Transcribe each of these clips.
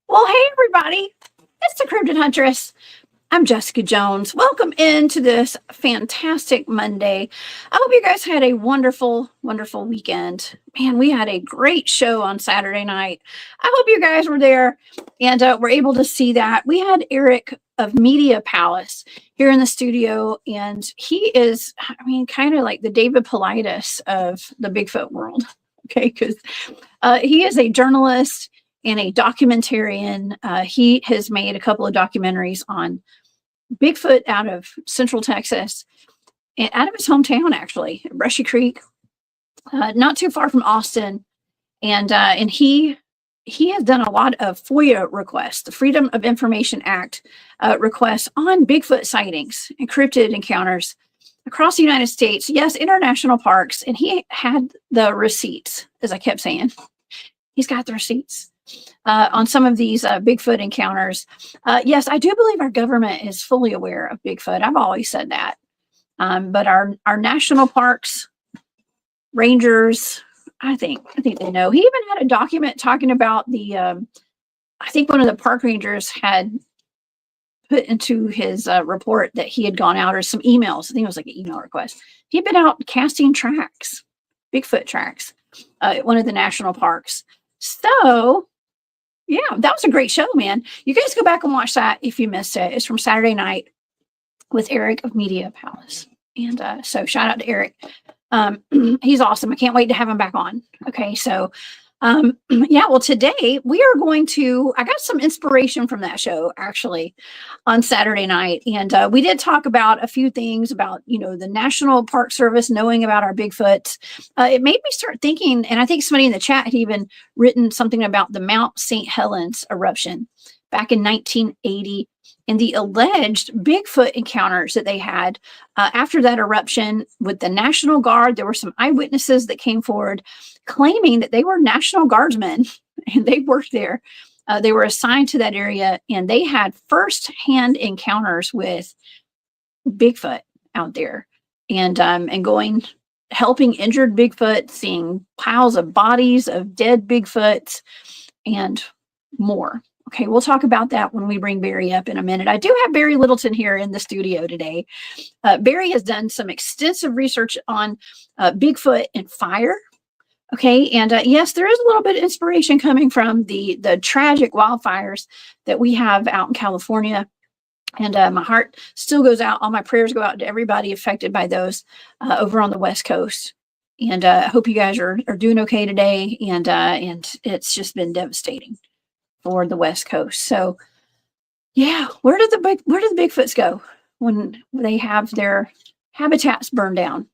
Well, hey, everybody. It's the Cryptid Huntress. I'm Jessica Jones. Welcome into this fantastic Monday. I hope you guys had a wonderful, wonderful weekend. Man, we had a great show on Saturday night. I hope you guys were there and were able to see that. We had Eric of Media Palace here in the studio, and he is, I mean, kind of like the David Paulides of the Bigfoot world, okay? Because he is a journalist and a documentarian. He has made a couple of documentaries on Bigfoot out of Central Texas and out of his hometown, actually, Brushy Creek, not too far from Austin. And he has done a lot of FOIA requests, the Freedom of Information Act requests on Bigfoot sightings and cryptid encounters across the United States. Yes, international parks. And he had the receipts, as I kept saying. He's got the receipts on some of these Bigfoot encounters. Yes, I do believe our government is fully aware of Bigfoot. I've always said that. But our national parks, rangers, I think they know. He even had a document talking about the, I think one of the park rangers had put into his report that he had gone out, or some emails. I think it was like an email request. He'd been out casting tracks, Bigfoot tracks, at one of the national parks. So, yeah, that was a great show, man. You guys go back and watch that if you missed it. It's from Saturday night with Eric of Media Palace. And so shout out to Eric. He's awesome. I can't wait to have him back on. Okay, so yeah, well, today we are going to, I got some inspiration from that show actually on Saturday night. And we did talk about a few things about, you know, the National Park Service knowing about our Bigfoots. It made me start thinking, and I think somebody in the chat had even written something about the Mount St. Helens eruption back in 1980 and the alleged Bigfoot encounters that they had after that eruption with the National Guard. There were some eyewitnesses that came forward claiming that they were National Guardsmen and they worked there. They were assigned to that area and they had firsthand encounters with Bigfoot out there and helping injured Bigfoot, seeing piles of bodies of dead Bigfoots and more. Okay, we'll talk about that when we bring Barry up in a minute. I do have Barry Littleton here in the studio today. Barry has done some extensive research on Bigfoot and fire. Okay, and yes, there is a little bit of inspiration coming from the tragic wildfires that we have out in California. And my heart still goes out. All my prayers go out to everybody affected by those over on the West Coast. And I hope you guys are doing okay today. And it's just been devastating for the West Coast. So yeah, where do the Bigfoots go when they have their habitats burned down?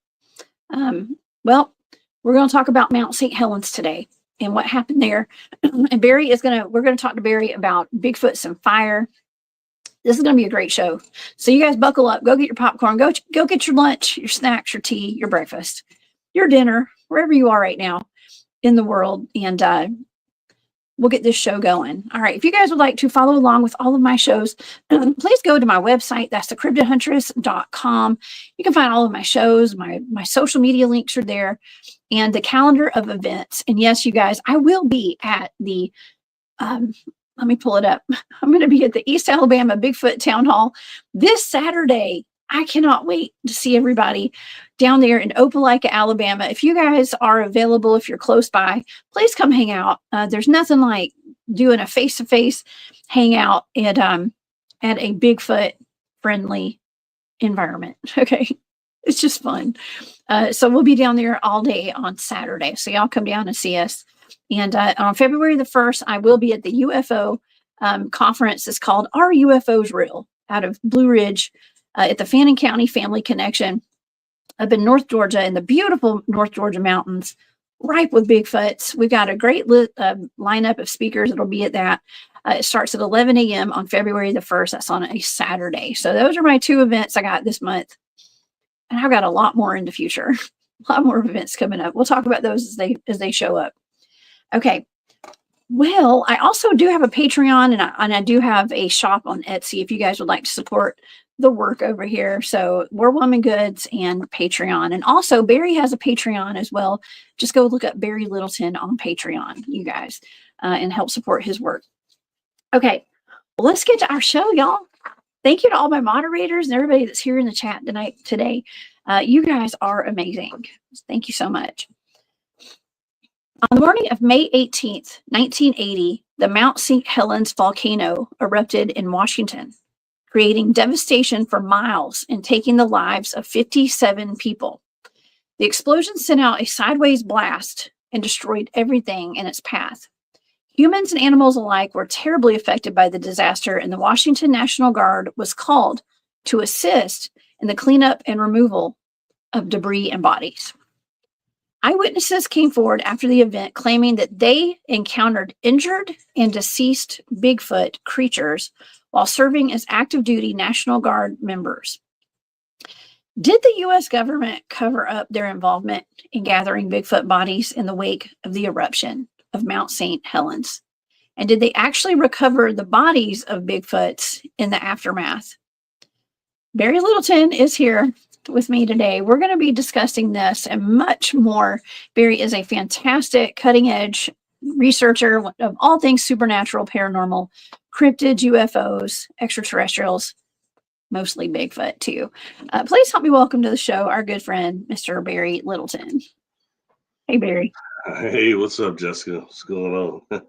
Well, we're going to talk about Mount St. Helens today and what happened there. And we're going to talk to Barry about Bigfoots and fire. This is going to be a great show. So you guys buckle up, go get your popcorn, go get your lunch, your snacks, your tea, your breakfast, your dinner, wherever you are right now in the world. And, we'll get this show going. All right. If you guys would like to follow along with all of my shows, please go to my website. That's thecryptidhuntress.com. You can find all of my shows. My social media links are there and the calendar of events. And yes, you guys, I will be at the, let me pull it up. I'm going to be at the East Alabama Bigfoot Town Hall this Saturday. I cannot wait to see everybody down there in Opelika, Alabama. If you guys are available, if you're close by, please come hang out. There's nothing like doing a face-to-face hangout at a Bigfoot friendly environment. Okay. It's just fun. So we'll be down there all day on Saturday. So y'all come down and see us. And on February the 1st, I will be at the UFO conference is called Are UFOs Real? Out of Blue Ridge at the Fannin County Family Connection up in North Georgia, in the beautiful North Georgia mountains, ripe with Bigfoots. We've got a great lineup of speakers that'll be at that. It starts at 11 a.m. on February the 1st. That's on a Saturday. So those are my 2 events I got this month. And I've got a lot more in the future. A lot more events coming up. We'll talk about those as they show up. Okay. Well, I also do have a Patreon, and I do have a shop on Etsy if you guys would like to support the work over here. So War Woman Goods and Patreon. And also Barry has a Patreon as well. Just go look up Barry Littleton on Patreon, you guys, and help support his work. Okay, well, let's get to our show, y'all. Thank you to all my moderators and everybody that's here in the chat today. You guys are amazing. Thank you so much. On the morning of May 18th, 1980, the Mount St. Helens volcano erupted in Washington, creating devastation for miles and taking the lives of 57 people. The explosion sent out a sideways blast and destroyed everything in its path. Humans and animals alike were terribly affected by the disaster, and the Washington National Guard was called to assist in the cleanup and removal of debris and bodies. Eyewitnesses came forward after the event claiming that they encountered injured and deceased Bigfoot creatures while serving as active duty National Guard members. Did the U.S. government cover up their involvement in gathering Bigfoot bodies in the wake of the eruption of Mount St. Helens? And did they actually recover the bodies of Bigfoots in the aftermath? Barry Littleton is here with me today. We're going to be discussing this and much more. Barry is a fantastic cutting-edge researcher of all things supernatural, paranormal, cryptids, UFOs, extraterrestrials, mostly Bigfoot too. Please help me welcome to the show our good friend, Mr. Barry Littleton. Hey, Barry. Hey, what's up, Jessica? What's going on?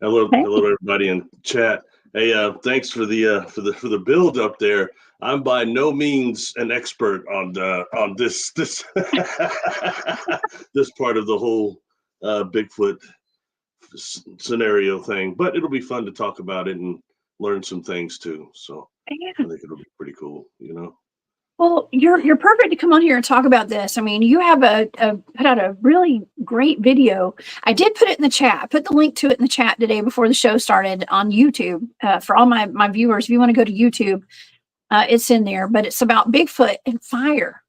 Hello, everybody in chat. Hey, thanks for the build up there. I'm by no means an expert on this this part of the whole Bigfoot scenario thing, but it'll be fun to talk about it and learn some things too. So yeah. I think it'll be pretty cool, you know. Well, you're perfect to come on here and talk about this. I mean, you have put out a really great video. I did put it in the chat. I put the link to it in the chat today before the show started on YouTube for all my viewers. If you want to go to YouTube, it's in there. But it's about Bigfoot and fire.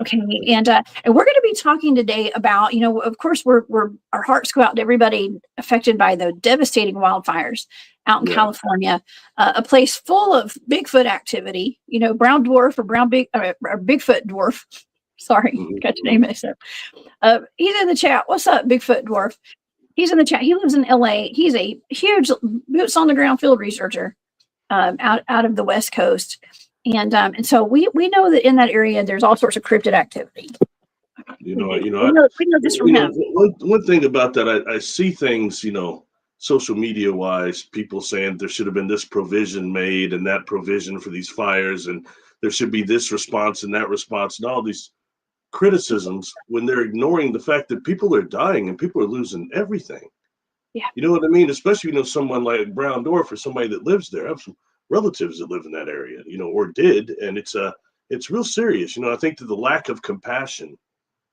Okay, and we're going to be talking today about, you know, of course, our hearts go out to everybody affected by the devastating wildfires out in California, a place full of Bigfoot activity. You know, brown dwarf or Bigfoot dwarf. Sorry, got your name mixed up. He's in the chat. What's up, Bigfoot dwarf? He's in the chat. He lives in LA. He's a huge boots on the ground field researcher out of the West Coast. And so we know that in that area there's all sorts of cryptid activity. We know this from him. One thing about that, I see things, you know, social media wise, people saying there should have been this provision made and that provision for these fires, and there should be this response and that response, and all these criticisms when they're ignoring the fact that people are dying and people are losing everything. Yeah, you know what I mean? Especially, you know, someone like Brown Dwarf or somebody that lives there. I have some relatives that live in that area, you know, or did, and it's real serious. You know, I think that the lack of compassion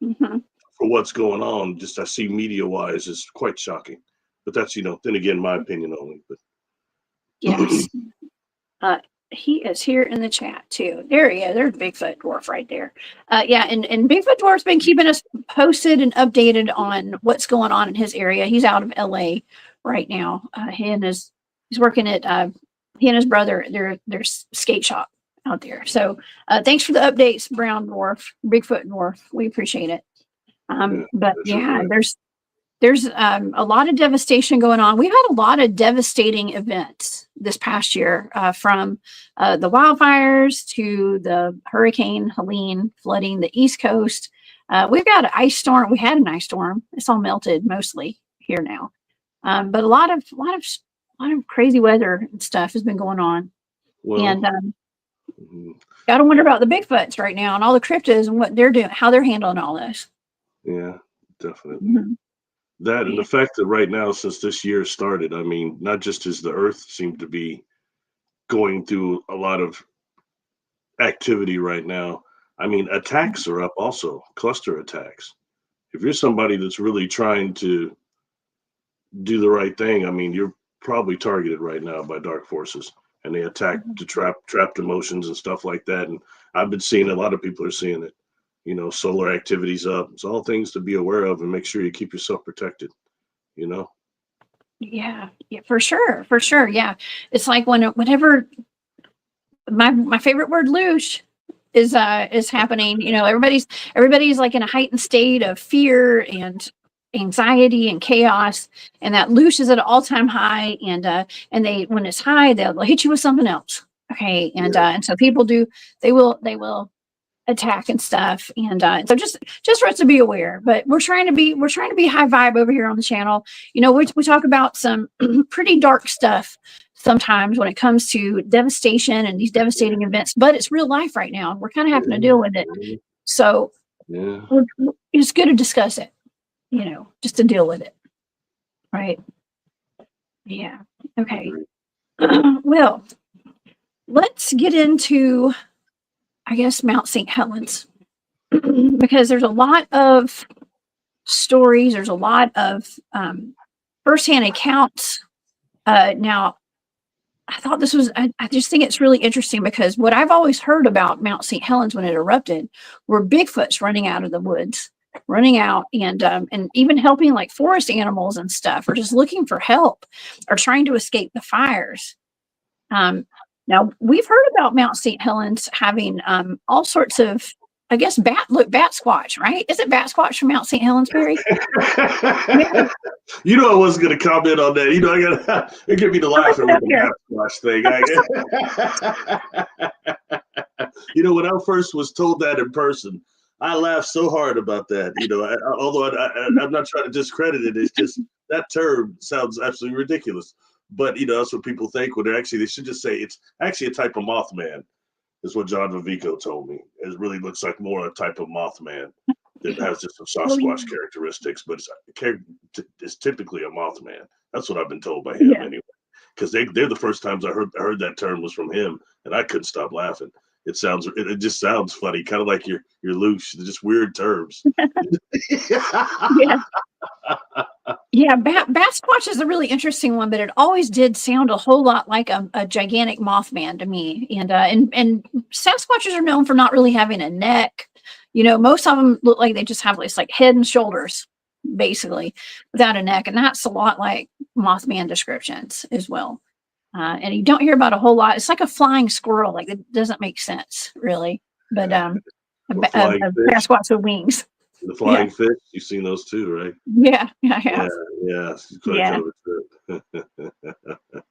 for what's going on, just I see media wise, is quite shocking. But that's, you know, then again, my opinion only. But yes, he is here in the chat too. There he is. There's Bigfoot dwarf right there. Yeah, and Bigfoot dwarf's been keeping us posted and updated on what's going on in his area. He's out of LA right now. He's working at he and his brother, their skate shop out there. So thanks for the updates, Brown Dwarf, Bigfoot Dwarf. We appreciate it. But yeah, there's a lot of devastation going on. We've had a lot of devastating events this past year, from the wildfires to the Hurricane Helene flooding the East Coast. We've got an ice storm. We had an ice storm. It's all melted mostly here now. But a lot of crazy weather and stuff has been going on. Well, and got to wonder about the Bigfoots right now and all the cryptids and what they're doing, how they're handling all this. Yeah, definitely. That and the fact that right now, since this year started, I mean, not just does the Earth seem to be going through a lot of activity right now. I mean, attacks are up also, cluster attacks. If you're somebody that's really trying to do the right thing, I mean, you're probably targeted right now by dark forces, and they attack to trapped emotions and stuff like that. And I've been seeing a lot of people are seeing it. You know, solar activities up. It's all things to be aware of, and make sure you keep yourself protected. You know. Yeah, for sure, for sure. Yeah, it's like whenever my favorite word, loosh, is happening. You know, everybody's like in a heightened state of fear and anxiety and chaos, and that loosh is at an all-time high. And they, when it's high, they'll hit you with something else. Okay, and so people they will attack and stuff. And so just for us to be aware. But we're trying to be high vibe over here on the channel. You know, we talk about some pretty dark stuff sometimes when it comes to devastation and these devastating events, but it's real life right now, and we're kind of having to deal with it. So it's good to discuss it, you know, just to deal with it. Right. Yeah. Okay. Well, let's get into, I guess, Mount St. Helens, because there's a lot of stories. There's a lot of firsthand accounts. Now, I thought this was, I just think it's really interesting, because what I've always heard about Mount St. Helens when it erupted were Bigfoots running out of the woods, running out and even helping like forest animals and stuff, or just looking for help or trying to escape the fires. Now, we've heard about Mount St. Helens having all sorts of, I guess, bat squatch, right? Is it bat squatch from Mount St. Helens, Barry? Yeah. You know, I wasn't going to comment on that. You know, it get me to laughing with the bat squatch thing. You know, when I first was told that in person, I laughed so hard about that. You know, although I'm not trying to discredit it, it's just that term sounds absolutely ridiculous. But you know, that's what people think when they should just say it's actually a type of Mothman. Is what John Vivico told me. It really looks like more a type of Mothman that has just some Sasquatch characteristics, but it's typically a Mothman. That's what I've been told by him anyway. Because they're the first times I heard that term was from him, and I couldn't stop laughing. It just sounds funny, kind of like your loosh. They're just weird terms. Yeah, bat squatch is a really interesting one, but it always did sound a whole lot like a gigantic Mothman to me. And Sasquatches are known for not really having a neck. You know, most of them look like they just have this like head and shoulders, basically, without a neck, and that's a lot like Mothman descriptions as well. And you don't hear about a whole lot. It's like a flying squirrel. Like, it doesn't make sense, really. But a Sasquatch with wings. The flying fish, you've seen those too, right? Yeah.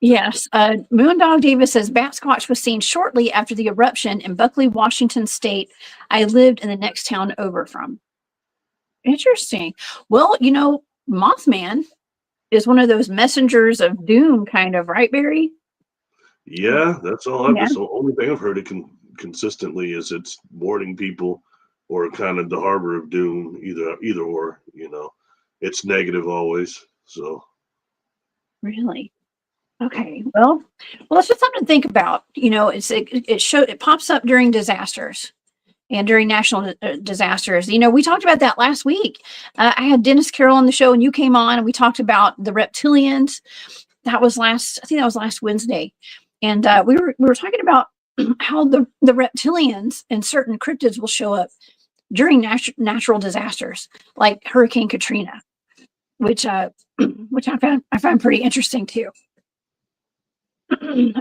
Yes. Moondog Diva says Bat Squatch was seen shortly after the eruption in Buckley, Washington State. I lived in the next town over from. Interesting. Well, you know, Mothman is one of those messengers of doom, kind of, right, Barry? Yeah, that's all. That's the only thing I've heard it consistently is it's warning people, or kind of the harbor of doom, either or. You know, it's negative always. So. Really? Okay. Well, it's just something to think about. You know, it pops up during disasters and during national disasters. You know, we talked about that last week. I had Dennis Carroll on the show, and you came on, and we talked about the reptilians. I think that was last Wednesday. And we were talking about how the reptilians and certain cryptids will show up during natural disasters like Hurricane Katrina, which I found pretty interesting too.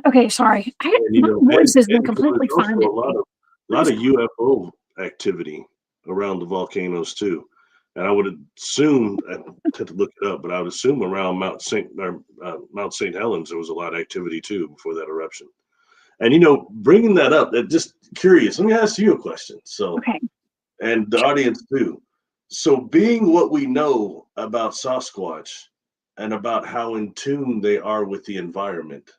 Okay, sorry. My voice has been completely fine. A lot of UFO activity around the volcanoes too. And I would assume, I had to look it up, but I would assume around Mount St. Helens there was a lot of activity too before that eruption. And you know, bringing that up, that just curious. Let me ask you a question. So, and the audience too. So, being what we know about Sasquatch and about how in tune they are with the environment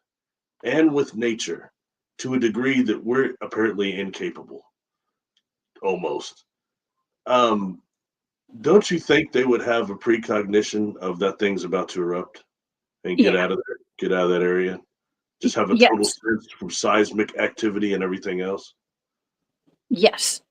and with nature, to a degree that we're apparently incapable, almost. Don't you think they would have a precognition of that thing's about to erupt and get Yeah. out of there, get out of that area? Just have a total Yes. sense from seismic activity and everything else? Yes,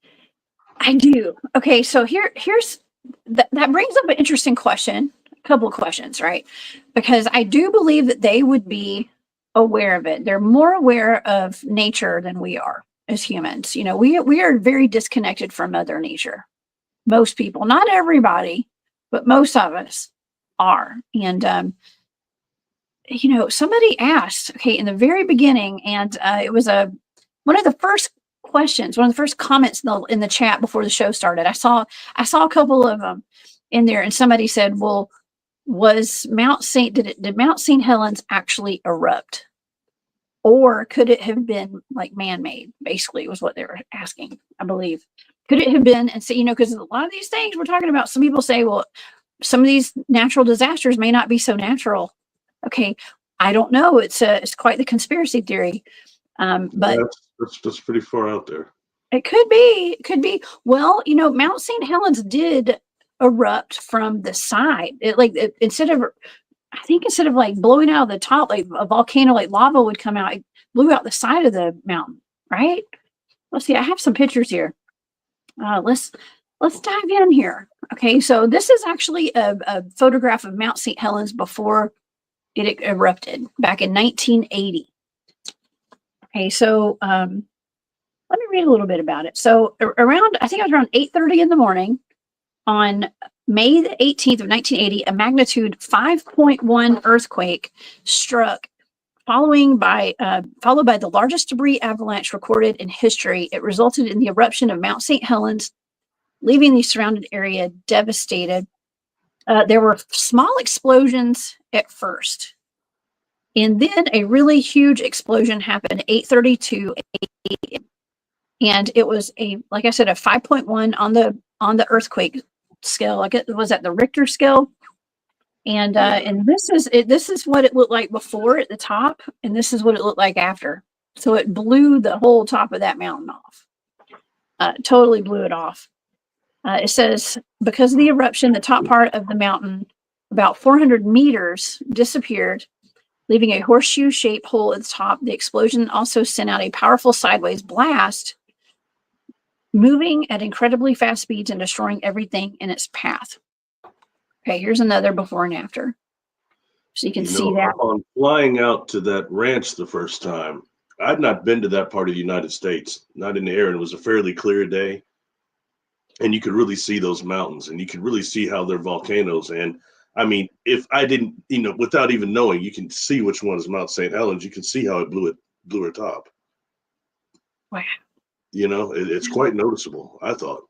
I do. Okay, so here's that brings up an interesting question, a couple of questions, right? Because I do believe that they would be aware of it. They're more aware of nature than we are as humans. We are very disconnected from Mother Nature. Most people, not everybody, but most of us are. And somebody asked, okay, in the very beginning, and it was one of the first questions, one of the first comments in the chat before the show started. I saw a couple of them in there, and somebody said, "Well, was did Mount St. Helens actually erupt, or could it have been like man-made?" Basically, was what they were asking. I believe, could it have been? And so, because a lot of these things we're talking about, some people say, well, some of these natural disasters may not be so natural. Okay, I don't know. It's quite the conspiracy theory, but That's pretty far out there. it could be. It could be. Well, Mount St. Helens did erupt from the side. Instead of like blowing out of the top, like a volcano, like lava would come out. It blew out the side of the mountain. Right. Let's see. I have some pictures here. Let's dive in here. Okay, so this is actually a photograph of Mount St. Helens before it erupted back in 1980. Okay, so let me read a little bit about it. So I think it was around 8:30 in the morning on May the 18th of 1980, a magnitude 5.1 earthquake struck, followed by the largest debris avalanche recorded in history. It resulted in the eruption of Mount St. Helens, leaving the surrounded area devastated. There were small explosions at first, and then a really huge explosion happened at 8:32 a.m. And it was like I said, a 5.1 on the earthquake scale. Like it was at the Richter scale. And this is what it looked like before at the top, and this is what it looked like after. So it blew the whole top of that mountain off. Totally blew it off. It says, because of the eruption, the top part of the mountain, about 400 meters, disappeared, leaving a horseshoe-shaped hole at the top. The explosion also sent out a powerful sideways blast, moving at incredibly fast speeds and destroying everything in its path. Okay, here's another before and after. So you can see that. On flying out to that ranch the first time, I'd not been to that part of the United States, not in the air, and it was a fairly clear day. And you could really see those mountains, and you could really see how they're volcanoes. And I mean, if I didn't, without even knowing, you can see which one is Mount St. Helens. You can see how it blew her top. Wow. It's quite noticeable, I thought.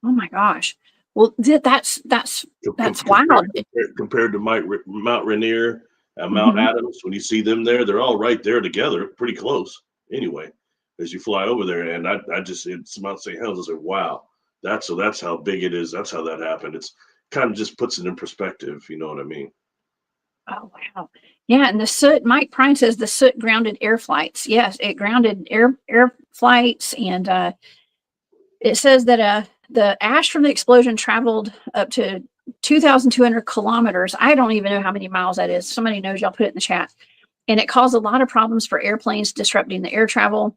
Oh my gosh. Well, that's wild. Compared to Mount Rainier and Mount Adams, when you see them there, they're all right there together, pretty close. Anyway, as you fly over there, and it's Mount St. Helens. I said, wow, that's how big it is. That's how that happened. It's kind of just puts it in perspective. You know what I mean? Oh wow. Yeah, and the soot, Mike Prine says the soot grounded air flights. Yes, it grounded air flights, and it says that the ash from the explosion traveled up to 2,200 kilometers. I don't even know how many miles that is. Somebody knows, y'all put it in the chat. And it caused a lot of problems for airplanes, disrupting the air travel.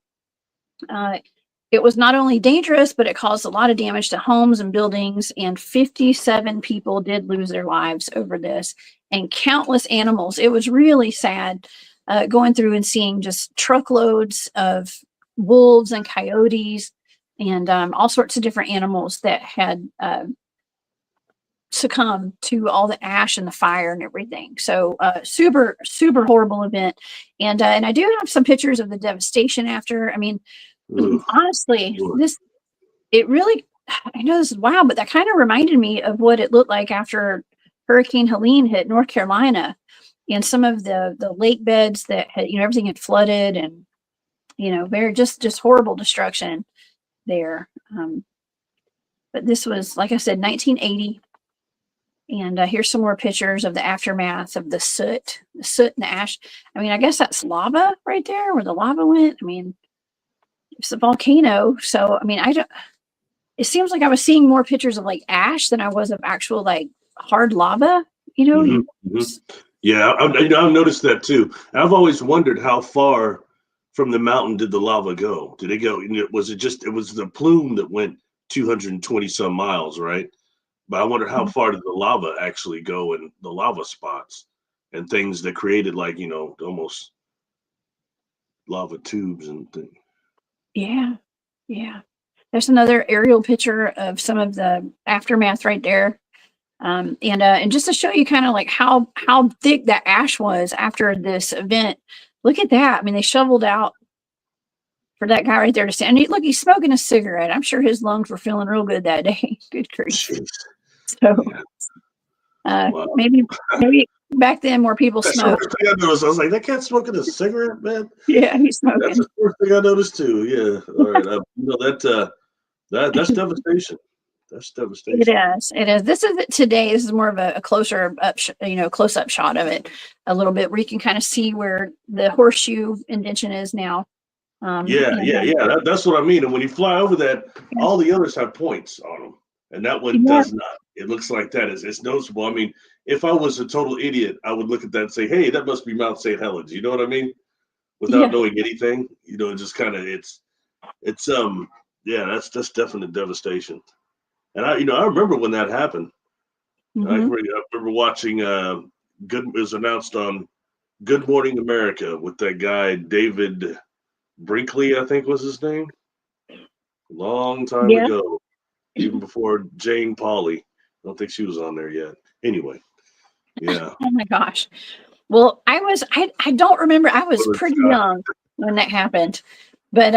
It was not only dangerous, but it caused a lot of damage to homes and buildings, and 57 people did lose their lives over this, and countless animals. It was really sad going through and seeing just truckloads of wolves and coyotes and all sorts of different animals that had succumbed to all the ash and the fire and everything. So super, super horrible event. And I do have some pictures of the devastation after. I mean, honestly, it really, I know this is wild, but that kind of reminded me of what it looked like after Hurricane Helene hit North Carolina, and some of the lake beds that had, everything had flooded, and, very just horrible destruction there. But this was, like I said, 1980. And here's some more pictures of the aftermath of the soot and the ash. I mean, I guess that's lava right there where the lava went. I mean, it's a volcano. So, I mean, it seems like I was seeing more pictures of like ash than I was of actual like hard lava, you know? Mm-hmm. Yeah, I've noticed that too. I've always wondered how far from the mountain did the lava go? Did it go? Was it the plume that went 220 some miles, right? But I wonder how far did the lava actually go in the lava spots and things that created like, almost lava tubes and things. Yeah. Yeah. There's another aerial picture of some of the aftermath right there. And just to show you kind of like how thick that ash was after this event. Look at that. I mean, they shoveled out for that guy right there to stand. Look, he's smoking a cigarette. I'm sure his lungs were feeling real good that day. Good grief. So Wow. maybe back then more people smoked. The first thing I noticed, I was like, that cat's smoking a cigarette, man. Yeah, he's smoking. That's the first thing I noticed too. Yeah. All right. That's devastation. That's devastation. It is. It is. This is today. This is more of a closer up, close up shot of it a little bit, where you can kind of see where the horseshoe indention is now. That's what I mean. And when you fly over that, all the others have points on them, and that one does not. It looks like that. It's noticeable. I mean, if I was a total idiot, I would look at that and say, "Hey, that must be Mount St. Helens." You know what I mean? Without knowing anything, just kind of it's that's definite devastation. And I remember when that happened. Mm-hmm. I remember watching it was announced on Good Morning America with that guy David Brinkley, I think was his name. Long time ago, even before Jane Pauley. I don't think she was on there yet. Anyway, yeah. Oh my gosh. Well, I don't remember. I was pretty young when that happened, but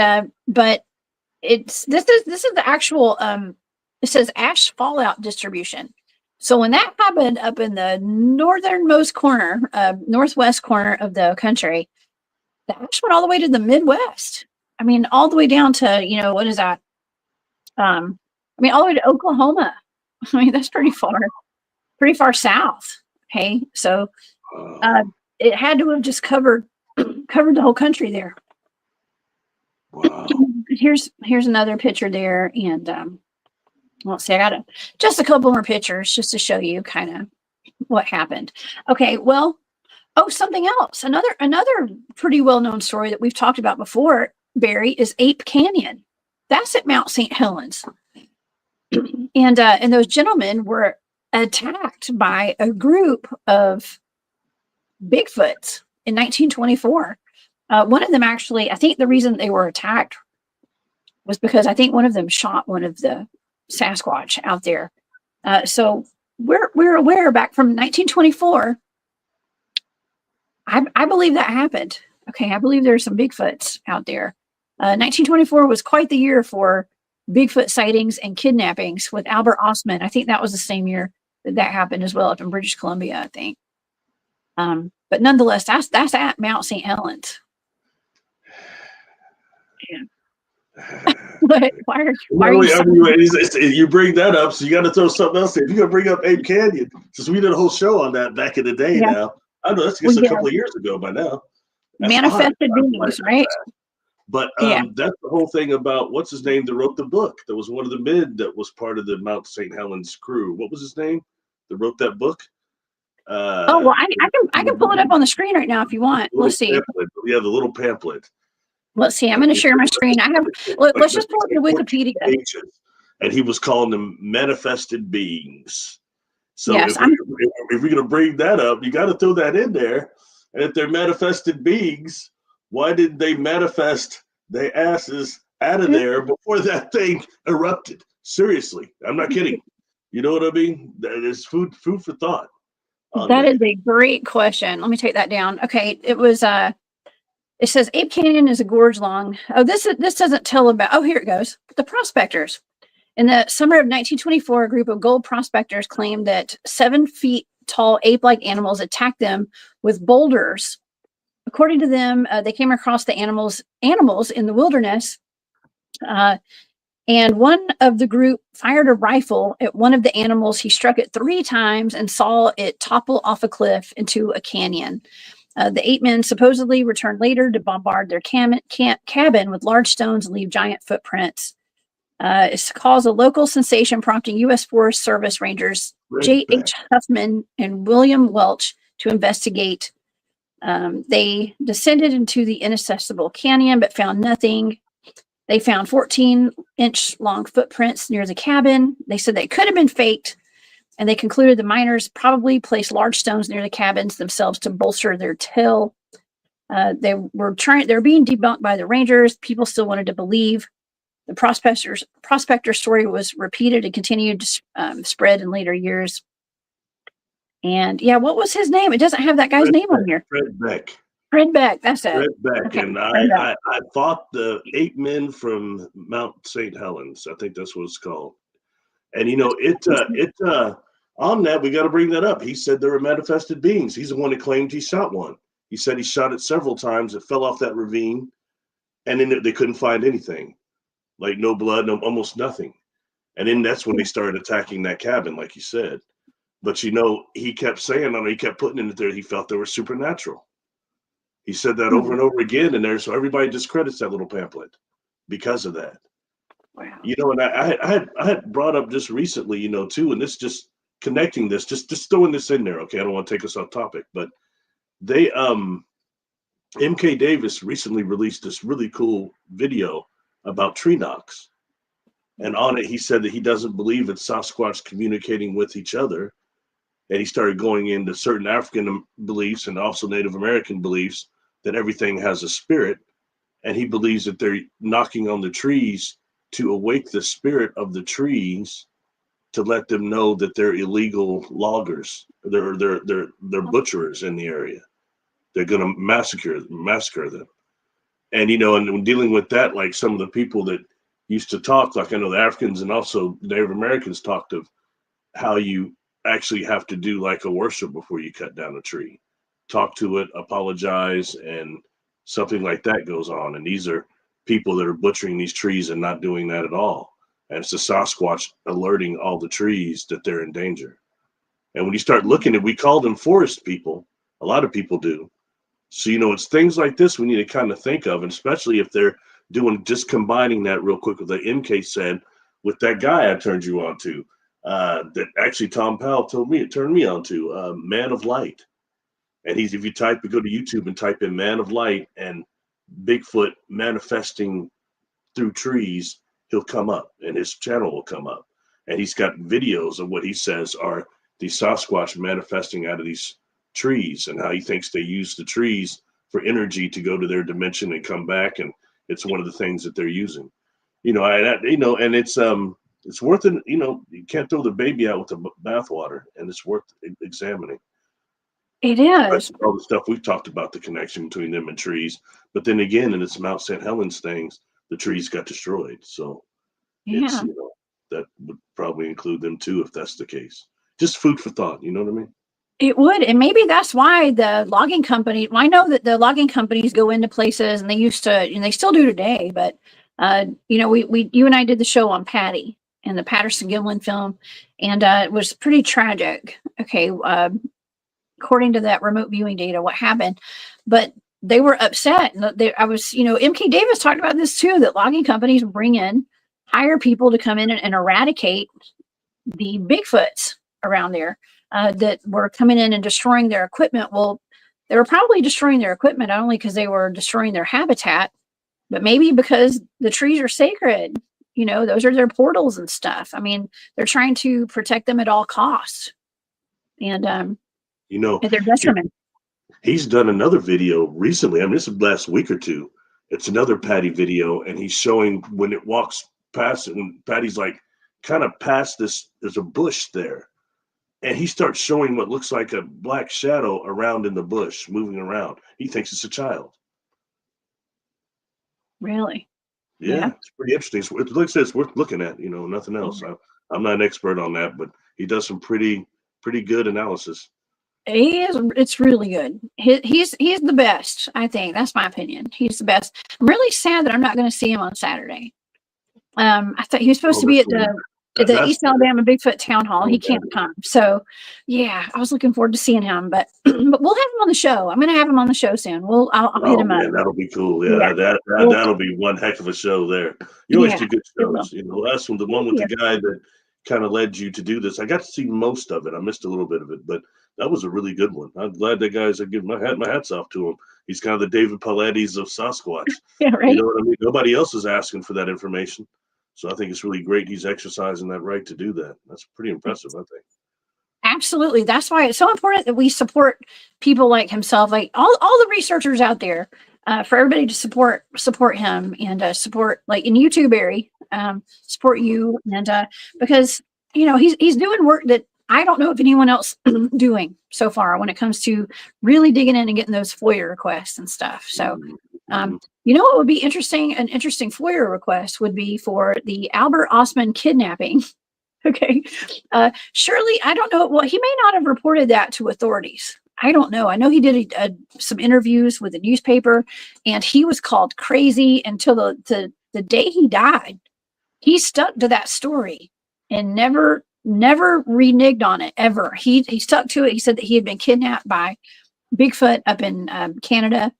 this is the actual it says ash fallout distribution. So when that happened up in the northernmost corner, northwest corner of the country, the ash went all the way to the Midwest. I mean, all the way down to, what is that? All the way to Oklahoma. I mean, that's pretty far south. Okay. So it had to have just covered the whole country there. Wow. Here's another picture there. And let's see, I got just a couple more pictures just to show you kind of what happened. Okay, well, something else. Another pretty well-known story that we've talked about before, Barry, is Ape Canyon. That's at Mount St. Helens. And those gentlemen were attacked by a group of Bigfoots in 1924. One of them actually, I think the reason they were attacked was because I think one of them shot one of the Sasquatch out there. So we're aware back from 1924. I believe that happened. Okay, I believe there's some Bigfoots out there. 1924 was quite the year for Bigfoot sightings and kidnappings with Albert Ostman. I think that was the same year that happened as well up in British Columbia, I think. But nonetheless, that's at Mount St. Helens. Yeah. Why are you bring that up, so you got to throw something else in. If you're gonna bring up Ape Canyon, since we did a whole show on that back in the day. Now I know that's just a couple of years ago by now. That's manifested beings, right? But that's the whole thing about what's his name that wrote the book. That was one of the mid that was part of the Mount St. Helens crew. What was his name that wrote that book? Well, I can pull it up on the screen right now if you want. Let's see. Pamphlet. Yeah, the little pamphlet. Let's see. I'm going to share my screen. Let's just pull up the Wikipedia. And he was calling them manifested beings. So yes, if we're going to bring that up, you got to throw that in there. And if they're manifested beings, why didn't they manifest their asses out of there before that thing erupted? Seriously, I'm not kidding. You know what I mean? That is food for thought. That is a great question. Let me take that down. Okay, it was it says Ape Canyon is a gorge long. Oh, this doesn't tell about. Oh, here it goes. The prospectors. In the summer of 1924, a group of gold prospectors claimed that 7 feet tall ape-like animals attacked them with boulders. According to them, they came across the animals in the wilderness, and one of the group fired a rifle at one of the animals. He struck it 3 times and saw it topple off a cliff into a canyon. The 8 men supposedly returned later to bombard their cabin with large stones and leave giant footprints. It's caused a local sensation, prompting U.S. Forest Service Rangers J.H. Huffman and William Welch to investigate. They descended into the inaccessible canyon, but found nothing. They found 14-inch long footprints near the cabin. They said they could have been faked, and they concluded the miners probably placed large stones near the cabins themselves to bolster their tale. They were being debunked by the Rangers. People still wanted to believe. The prospector story was repeated and continued to spread in later years. And yeah, what was his name? It doesn't have that guy's name on here. Fred Beck. Fred Beck, that's it. Fred Beck. Okay. And I fought the 8 men from Mount St. Helens. I think that's what it's called. And on that, we got to bring that up. He said there were manifested beings. He's the one that claimed he shot one. He said he shot it several times. It fell off that ravine, and then they couldn't find anything. Like no blood, almost nothing. And then that's when they started attacking that cabin, like you said. But he kept saying, he kept putting in there, he felt they were supernatural. He said that over and over again in there, so everybody discredits that little pamphlet because of that. Wow. And I had brought up just recently, too, and this just connecting this, just throwing this in there, okay? I don't want to take us off topic, but they MK Davis recently released this really cool video about tree knocks. And on it, he said that he doesn't believe it's Sasquatch communicating with each other. And he started going into certain African beliefs and also Native American beliefs that everything has a spirit. And he believes that they're knocking on the trees to awake the spirit of the trees to let them know that they're illegal loggers. They're butcherers in the area. They're going to massacre them. And, and when dealing with that, like some of the people that used to talk, like I know the Africans and also Native Americans talked of how you actually have to do like a worship before you cut down a tree, talk to it, apologize, and something like that goes on. And these are people that are butchering these trees and not doing that at all. And it's the Sasquatch alerting all the trees that they're in danger. And when you start looking at, we call them forest people. A lot of people do. So, it's things like this we need to kind of think of, and especially if they're doing, just combining that real quick with what MK said with that guy I turned you on to, that actually Tom Powell turned me on to, Man of Light. And if you go to YouTube and type in Man of Light and Bigfoot manifesting through trees, he'll come up and his channel will come up. And he's got videos of what he says are the Sasquatch manifesting out of these trees and how he thinks they use the trees for energy to go to their dimension and come back. And it's one of the things that they're using, and it's worth it. You can't throw the baby out with the bathwater, and it's worth examining. It is. All the stuff we've talked about, the connection between them and trees. But then again, in its Mount St. Helens things, the trees got destroyed. So it's, that would probably include them too, if that's the case. Just food for thought. You know what I mean? It would. And maybe that's why the logging company, I know that the logging companies go into places, and they used to, and they still do today, but you and I did the show on Patty and the Patterson-Gimlin film, and it was pretty tragic. Okay. According to that remote viewing data, what happened, but they were upset. MK Davis talked about this too, that logging companies hire people to come in and eradicate the Bigfoots around there. That were coming in and destroying their equipment. Well, they were probably destroying their equipment not only because they were destroying their habitat, but maybe because the trees are sacred. Those are their portals and stuff. I mean, they're trying to protect them at all costs. And, at their detriment. He's done another video recently. I mean, this is last week or two. It's another Patty video, and he's showing when it walks past it, and Patty's like kind of past this, there's a bush there. And he starts showing what looks like a black shadow around in the bush, moving around. He thinks it's a child. Really? Yeah. It's pretty interesting. Like I said, it's worth looking at, nothing else. I'm not an expert on that, but he does some pretty good analysis. He is. It's really good. He's the best, I think. That's my opinion. He's the best. I'm really sad that I'm not going to see him on Saturday. I thought he was supposed to be at the East Alabama Bigfoot Town Hall. He can't come. So, yeah, I was looking forward to seeing him. But we'll have him on the show. I'm going to have him on the show soon. I'll hit him up. That'll be cool. Yeah, that'll be one heck of a show there. You always do good shows. You know, that's the one with the guy that kind of led you to do this. I got to see most of it. I missed a little bit of it, but that was a really good one. I'm glad that guys. I give my hats off to him. He's kind of the David Paulettis of Sasquatch. Yeah, right. You know what I mean? Nobody else is asking for that information. So I think it's really great he's exercising that right to do that. That's pretty impressive, I think. Absolutely. That's why it's so important that we support people like himself, like all the researchers out there, for everybody to support him and support, like in YouTube, Barry, support you. And because, you know, he's doing work that I don't know if anyone else doing so far when it comes to really digging in and getting those FOIA requests and stuff. So, you know what would be interesting? An interesting FOIA request would be for the Albert Osman kidnapping. Okay. Surely, I don't know. Well, he may not have reported that to authorities. I don't know. I know he did some interviews with the newspaper, and he was called crazy until the day he died. He stuck to that story and never reneged on it ever. He stuck to it. He said that he had been kidnapped by Bigfoot up in Canada,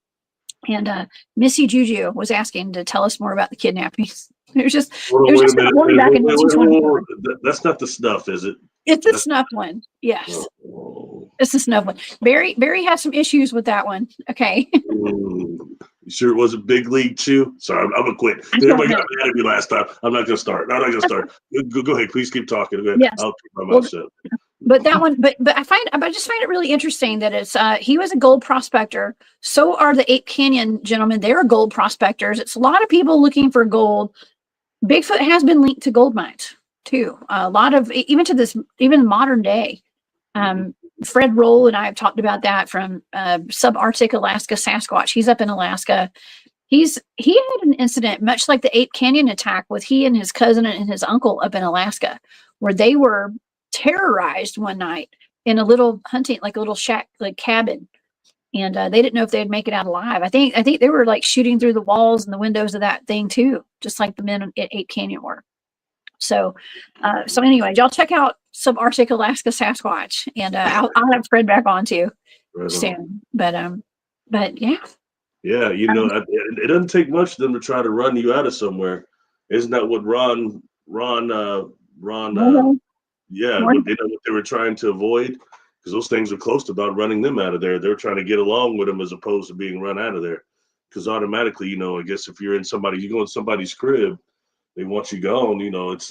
and Missy Juju was asking to tell us more about the kidnappings. It was just back in 1924. That's not the snuff, is it? It's the snuff one. Yes. Oh. It's the snuff one. Barry had some issues with that one. Okay. You sure it wasn't Big League too? Sorry, I'm gonna quit. Everybody got mad at me last time. I'm not gonna start. Go ahead. Please keep talking. Go ahead. Yes. I'll keep my mouth shut. But that one, but I just find it really interesting that it's he was a gold prospector. So are the Ape Canyon gentlemen. They're gold prospectors. It's a lot of people looking for gold. Bigfoot has been linked to gold mines too. A lot of, even modern day. Fred Roll and I have talked about that from subarctic Alaska Sasquatch. He's up in Alaska. He had an incident much like the Ape Canyon attack with he and his cousin and his uncle up in Alaska, where they were terrorized one night in a little hunting, like a little shack, like cabin. And they didn't know if they'd make it out alive. I think they were like shooting through the walls and the windows of that thing too, just like the men at Ape Canyon were. So anyway, y'all check out subarctic Alaska Sasquatch, and I'll have Fred back on too soon. But yeah. Yeah, you know, it doesn't take much for them to try to run you out of somewhere. Isn't that what Ron? Yeah, what they were trying to avoid, because those things are close to about running them out of there. They're trying to get along with them as opposed to being run out of there. Because automatically, you know, I guess if you go in somebody's crib, they want you gone. You know, it's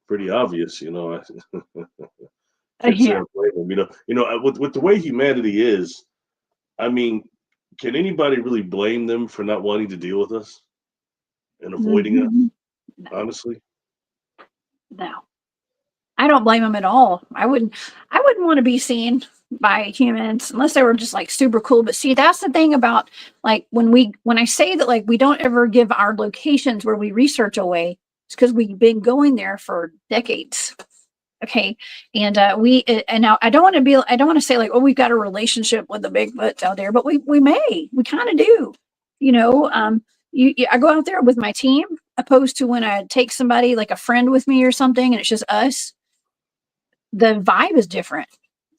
pretty obvious. You know, with the way humanity is, I mean, can anybody really blame them for not wanting to deal with us and avoiding us? No. Honestly, no. I don't blame them at all. I wouldn't want to be seen by humans unless they were just like super cool. But see, that's the thing about like when I say that like we don't ever give our locations where we research away, it's because we've been going there for decades. Okay. And now I don't want to say like, oh, we've got a relationship with the Bigfoots out there, but we kind of do, you know. I go out there with my team opposed to when I take somebody like a friend with me or something and it's just us. The vibe is different.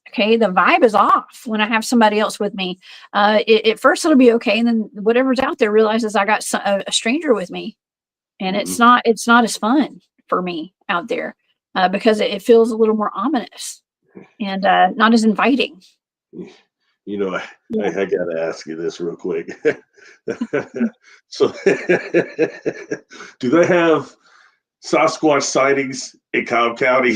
Okay. The vibe is off when I have somebody else with me. At first it'll be okay. And then whatever's out there realizes I got a stranger with me, and it's not as fun for me out there because it feels a little more ominous and not as inviting. You know, I got to ask you this real quick. So do they have Sasquatch sightings in Cobb County?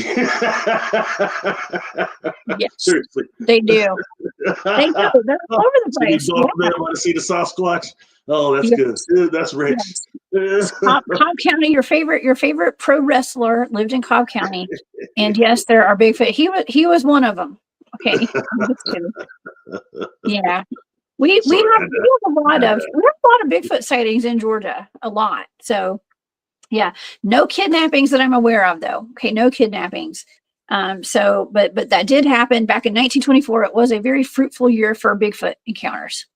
Yes, seriously, they do. They do. They're all over the place. So you want to see the Sasquatch? Oh, that's good. That's rich. Yes. Cobb County, your favorite pro wrestler lived in Cobb County, and yes, there are Bigfoot. He was one of them. Okay. Yeah. We have a lot of Bigfoot sightings in Georgia, a lot. So yeah, no kidnappings that I'm aware of though. Okay, no kidnappings. But that did happen back in 1924. It was a very fruitful year for Bigfoot encounters.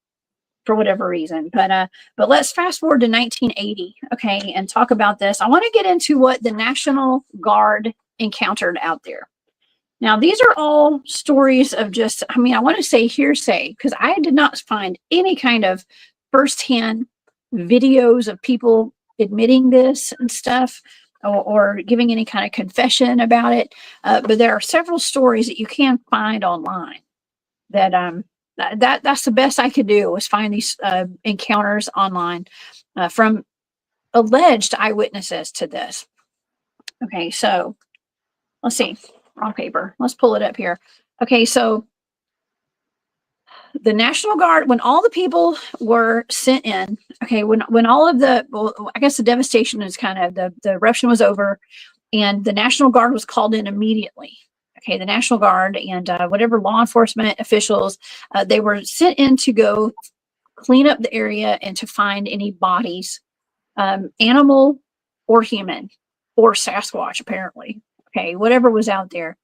for whatever reason. But let's fast forward to 1980, okay, and talk about this. I want to get into what the National Guard encountered out there. Now, these are all stories of just, I mean, I want to say hearsay, because I did not find any kind of firsthand videos of people admitting this and stuff, or giving any kind of confession about it. But there are several stories that you can find online that that's the best I could do, was find these encounters online from alleged eyewitnesses to this. Okay, so let's see. Wrong paper. Let's pull it up here. Okay, so the National Guard, when all the people were sent in, okay, when all of the, well, I guess the devastation is kind of, the eruption was over, and the National Guard was called in immediately. Okay, the National Guard and whatever law enforcement officials, they were sent in to go clean up the area and to find any bodies, animal or human, or Sasquatch, apparently. Okay, whatever was out there.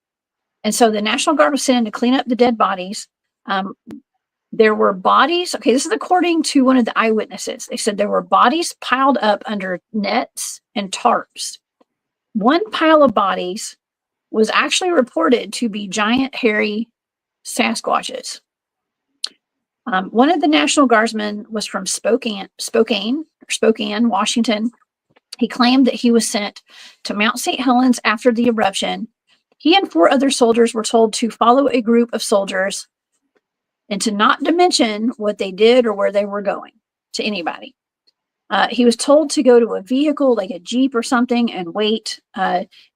And so the National Guard was sent in to clean up the dead bodies. There were bodies. Okay, this is according to one of the eyewitnesses. They said there were bodies piled up under nets and tarps. One pile of bodies was actually reported to be giant, hairy Sasquatches. One of the National Guardsmen was from Spokane, Washington. He claimed that he was sent to Mount St. Helens after the eruption. He and 4 other soldiers were told to follow a group of soldiers and to not mention what they did or where they were going to anybody. He was told to go to a vehicle, like a Jeep or something, and wait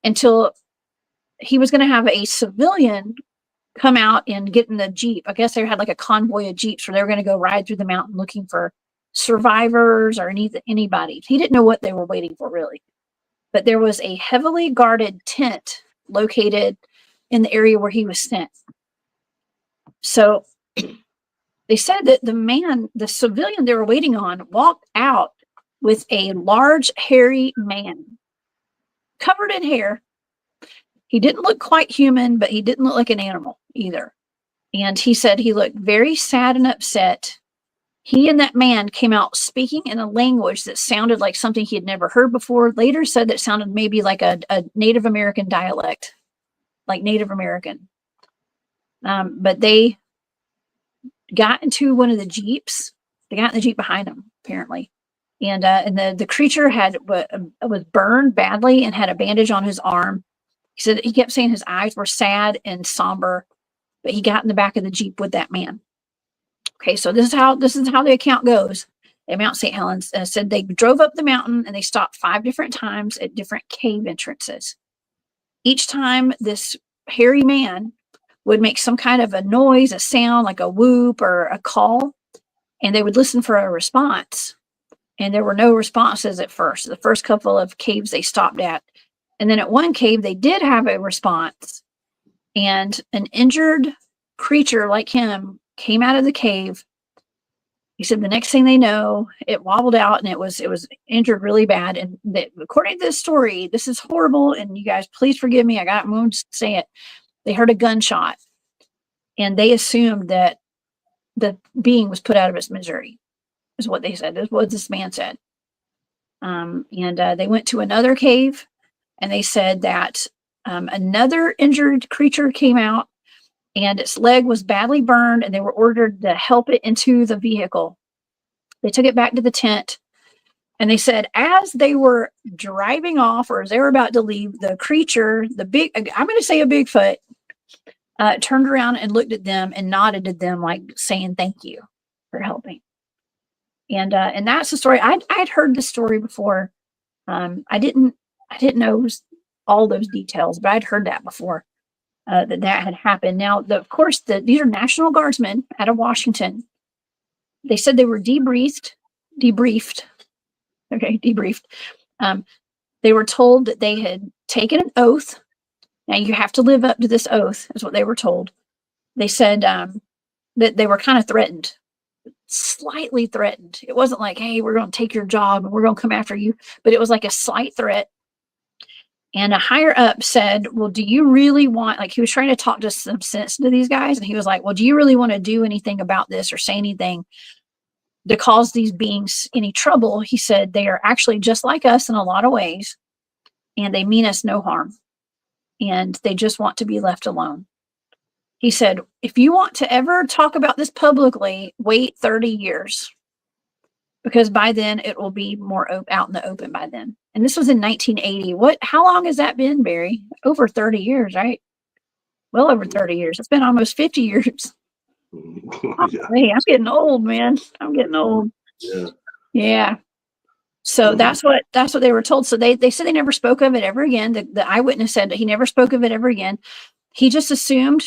until he was going to have a civilian come out and get in the Jeep. I guess they had like a convoy of Jeeps where they were going to go ride through the mountain looking for survivors or anybody. He didn't know what they were waiting for, really. But there was a heavily guarded tent located in the area where he was sent. So they said that the civilian they were waiting on, walked out with a large, hairy man covered in hair. He didn't look quite human, but he didn't look like an animal either. And he said he looked very sad and upset. He and that man came out speaking in a language that sounded like something he had never heard before. Later said that it sounded maybe like a Native American dialect, like Native American. But they got into one of the Jeeps. They got in the Jeep behind him, apparently. And the creature was burned badly and had a bandage on his arm. He said he kept saying his eyes were sad and somber, but he got in the back of the Jeep with that man. Okay, so this is how the account goes at Mount St. Helens. Said they drove up the mountain and they stopped 5 different times at different cave entrances. Each time this hairy man would make some kind of a noise, a sound like a whoop or a call, and they would listen for a response. And there were no responses at first. The first couple of caves they stopped at. And then at one cave, they did have a response. And an injured creature like him came out of the cave. He said the next thing they know, it wobbled out and it was injured really bad. And according to this story, this is horrible. And you guys, please forgive me. I'm going to say it. They heard a gunshot and they assumed that the being was put out of its misery, is what they said. That's what this man said. They went to another cave and they said that another injured creature came out and its leg was badly burned and they were ordered to help it into the vehicle. They took it back to the tent and they said as they were driving off or as they were about to leave, the creature, I'm going to say a Bigfoot, turned around and looked at them and nodded to them like saying thank you for helping. And that's the story. I'd heard this story before. I didn't know all those details, but I'd heard that before, that had happened. Now, of course, these are National Guardsmen out of Washington. They said they were debriefed. Okay, debriefed. They were told that they had taken an oath. Now, you have to live up to this oath, is what they were told. They said that they were kind of threatened. Slightly threatened. It wasn't like, hey, we're going to take your job and we're going to come after you, but it was like a slight threat. And a higher up said, well, do you really want, like he was trying to talk to some sense to these guys. And he was like, well, do you really want to do anything about this or say anything to cause these beings any trouble. He said they are actually just like us in a lot of ways, and they mean us no harm, and they just want to be left alone. He said, if you want to ever talk about this publicly, wait 30 years, because by then it will be more out in the open by then. And this was in 1980. How long has that been, Barry? Over 30 years, right? Well over 30 years. It's been almost 50 years. Yeah. Hey, I'm getting old, man. I'm getting old. Yeah. So that's what they were told. So they said they never spoke of it ever again. The eyewitness said that he never spoke of it ever again. He just assumed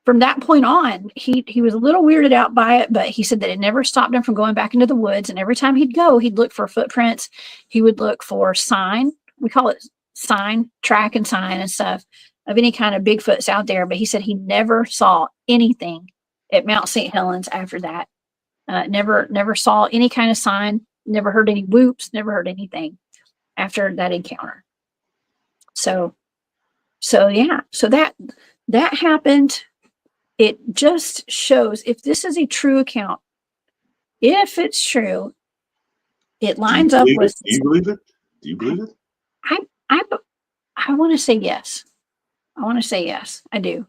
from that point on, he was a little weirded out by it, but he said that it never stopped him from going back into the woods. And every time he'd go, he'd look for footprints. He would look for sign. We call it sign, track and sign and stuff of any kind of Bigfoots out there. But he said he never saw anything at Mount St. Helens after that. Never saw any kind of sign, never heard any whoops, never heard anything after that encounter. So yeah, so that happened. It just shows, if this is a true account, if it's true, it lines up with. Do you believe it? Do you believe it? I want to say yes. I do.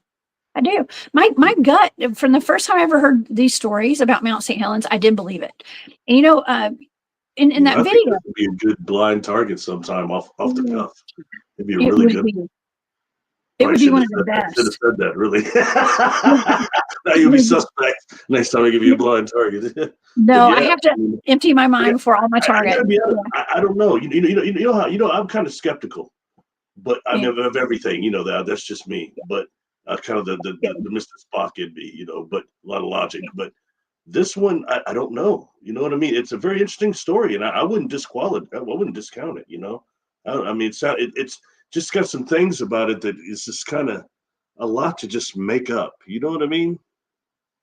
My gut, from the first time I ever heard these stories about Mount St. Helens, I did believe it. And in that video, it would be a good blind target sometime off the cuff. It'd be really good. It would be one of the best. I should have said that, really. Now you'll be suspect next time I give you a blind target. No, I have to empty my mind before all my targets. I don't know. You know how I'm kind of skeptical, but I mean of everything. That's just me. But kind of the Mr. Spock in me, but a lot of logic. But this one, I don't know. You know what I mean? It's a very interesting story, and I wouldn't disqualify it. I wouldn't discount it. I mean, it's just got some things about it that is just kind of a lot to just make up. You know what I mean?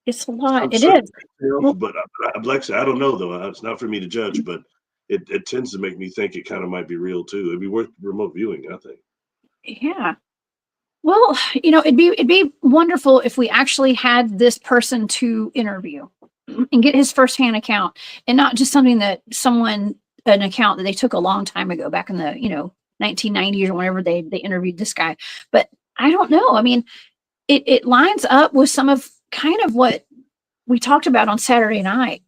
It's a lot. It is. But like I said, I don't know, though. It's not for me to judge, but it tends to make me think it kind of might be real, too. It'd be worth remote viewing, I think. Yeah. Well, it'd be wonderful if we actually had this person to interview and get his firsthand account, and not just something that an account that they took a long time ago, back in the, 1990s or whenever they interviewed this guy. But I don't know. I mean, it lines up with some of kind of what we talked about on Saturday night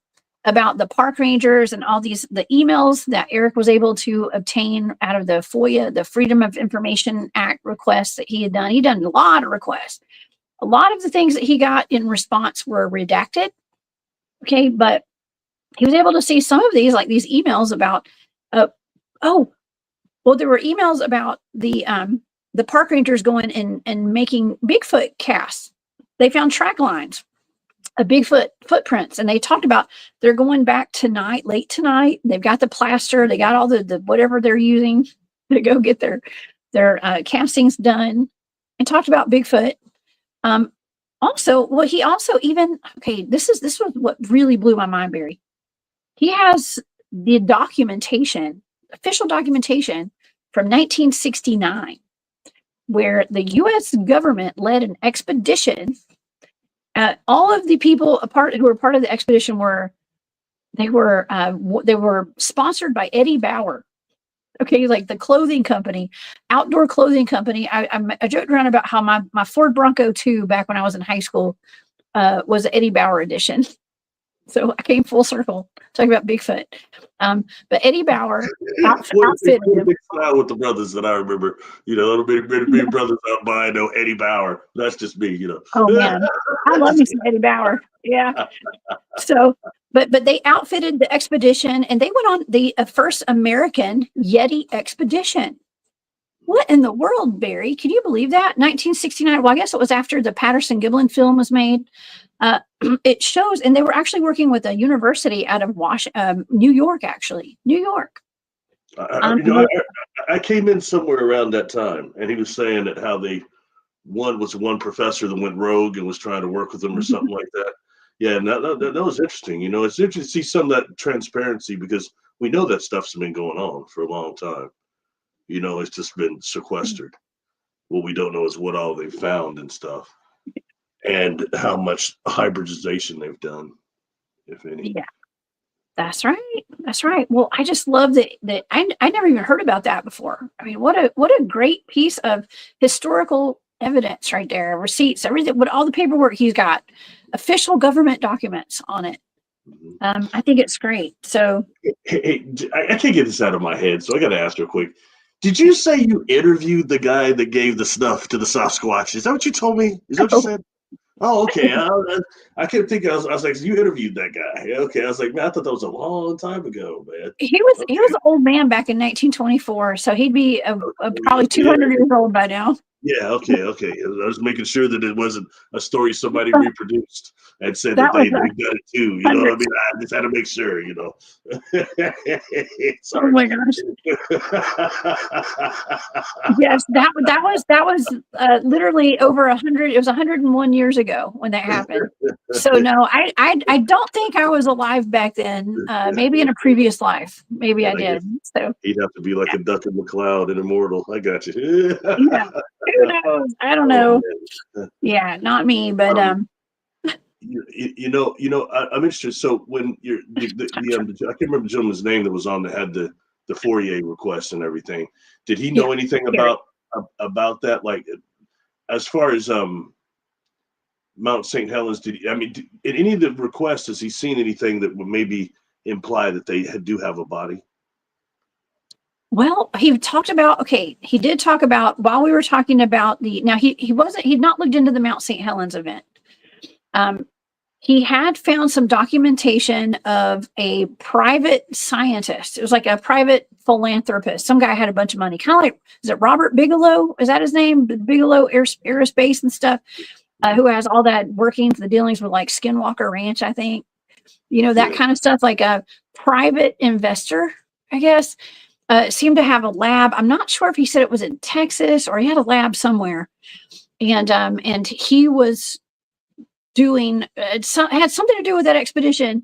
about the park rangers and all the emails that Eric was able to obtain out of the FOIA, the Freedom of Information Act requests that he had done. He'd done a lot of requests. A lot of the things that he got in response were redacted. Okay, but he was able to see some of these, like these emails about, there were emails about the park rangers going and making Bigfoot casts. They found track lines of Bigfoot footprints, and they talked about they're going back tonight, late tonight. They've got the plaster, they got all the whatever they're using to go get their castings done, and talked about Bigfoot. He also even, this was what really blew my mind, Barry. He has the official documentation from 1969, where the U.S. government led an expedition. All of the people who were part of the expedition were sponsored by Eddie Bauer. Okay, like the clothing company, outdoor clothing company. I joked around about how my Ford Bronco 2 back when I was in high school was the Eddie Bauer edition. So I came full circle talking about Bigfoot. But Eddie Bauer outfitted him. Big smile with the brothers that I remember. Little big brothers out by. I know Eddie Bauer. That's just me. Oh man, I love me some Eddie Bauer. Yeah. So, but they outfitted the expedition, and they went on the first American Yeti expedition. What in the world, Barry? Can you believe that? 1969. Well, I guess it was after the Patterson-Gimlin film was made. It shows, and they were actually working with a university out of New York, actually. New York. I came in somewhere around that time, and he was saying that how one professor that went rogue and was trying to work with them or something like that. Yeah, and that was interesting. It's interesting to see some of that transparency, because we know that stuff's been going on for a long time. It's just been sequestered. What we don't know is what all they found and stuff, and how much hybridization they've done, if any. Yeah. That's right. That's right. Well, I just love that I never even heard about that before. I mean, what a great piece of historical evidence right there. Receipts, everything, with all the paperwork he's got, official government documents on it. I think it's great. So Hey, I can't get this out of my head, so I got to ask real quick. Did you say you interviewed the guy that gave the snuff to the Sasquatch? Is that what you told me? Is that what you said? Oh, okay. I kept thinking, I was like, you interviewed that guy. Okay. I was like, man, I thought that was a long time ago, man. he was Okay. an old man back in 1924, so he'd be probably 200 years old by now. Yeah, okay. I was making sure that it wasn't a story somebody reproduced and said that they got it too. You know what I mean? I just had to make sure, you know. Oh my gosh. Yes, that was literally over 100. It was 101 years ago when that happened. So no, I don't think I was alive back then. Maybe in a previous life, maybe I did. So he'd have to be like a duck in the cloud and immortal. I got you. Yeah. Who knows? I don't know. Yeah, not me, but I'm interested. So when you're I can't remember the gentleman's name that was on that had the Fourier request and everything. Did he know anything about that? Like, as far as Mount St. Helens, in any of the requests, has he seen anything that would maybe imply that they do have a body? Well, he talked about, he did talk about, while we were talking about he'd not looked into the Mount St. Helens event. He had found some documentation of a private scientist. It was like a private philanthropist. Some guy had a bunch of money, kind of like, is it Robert Bigelow? Is that his name? Bigelow Aerospace and stuff, who has all that workings, the dealings with like Skinwalker Ranch, I think. That kind of stuff, like a private investor, I guess. Seemed to have a lab. I'm not sure if he said it was in Texas or he had a lab somewhere, and he was doing had something to do with that expedition.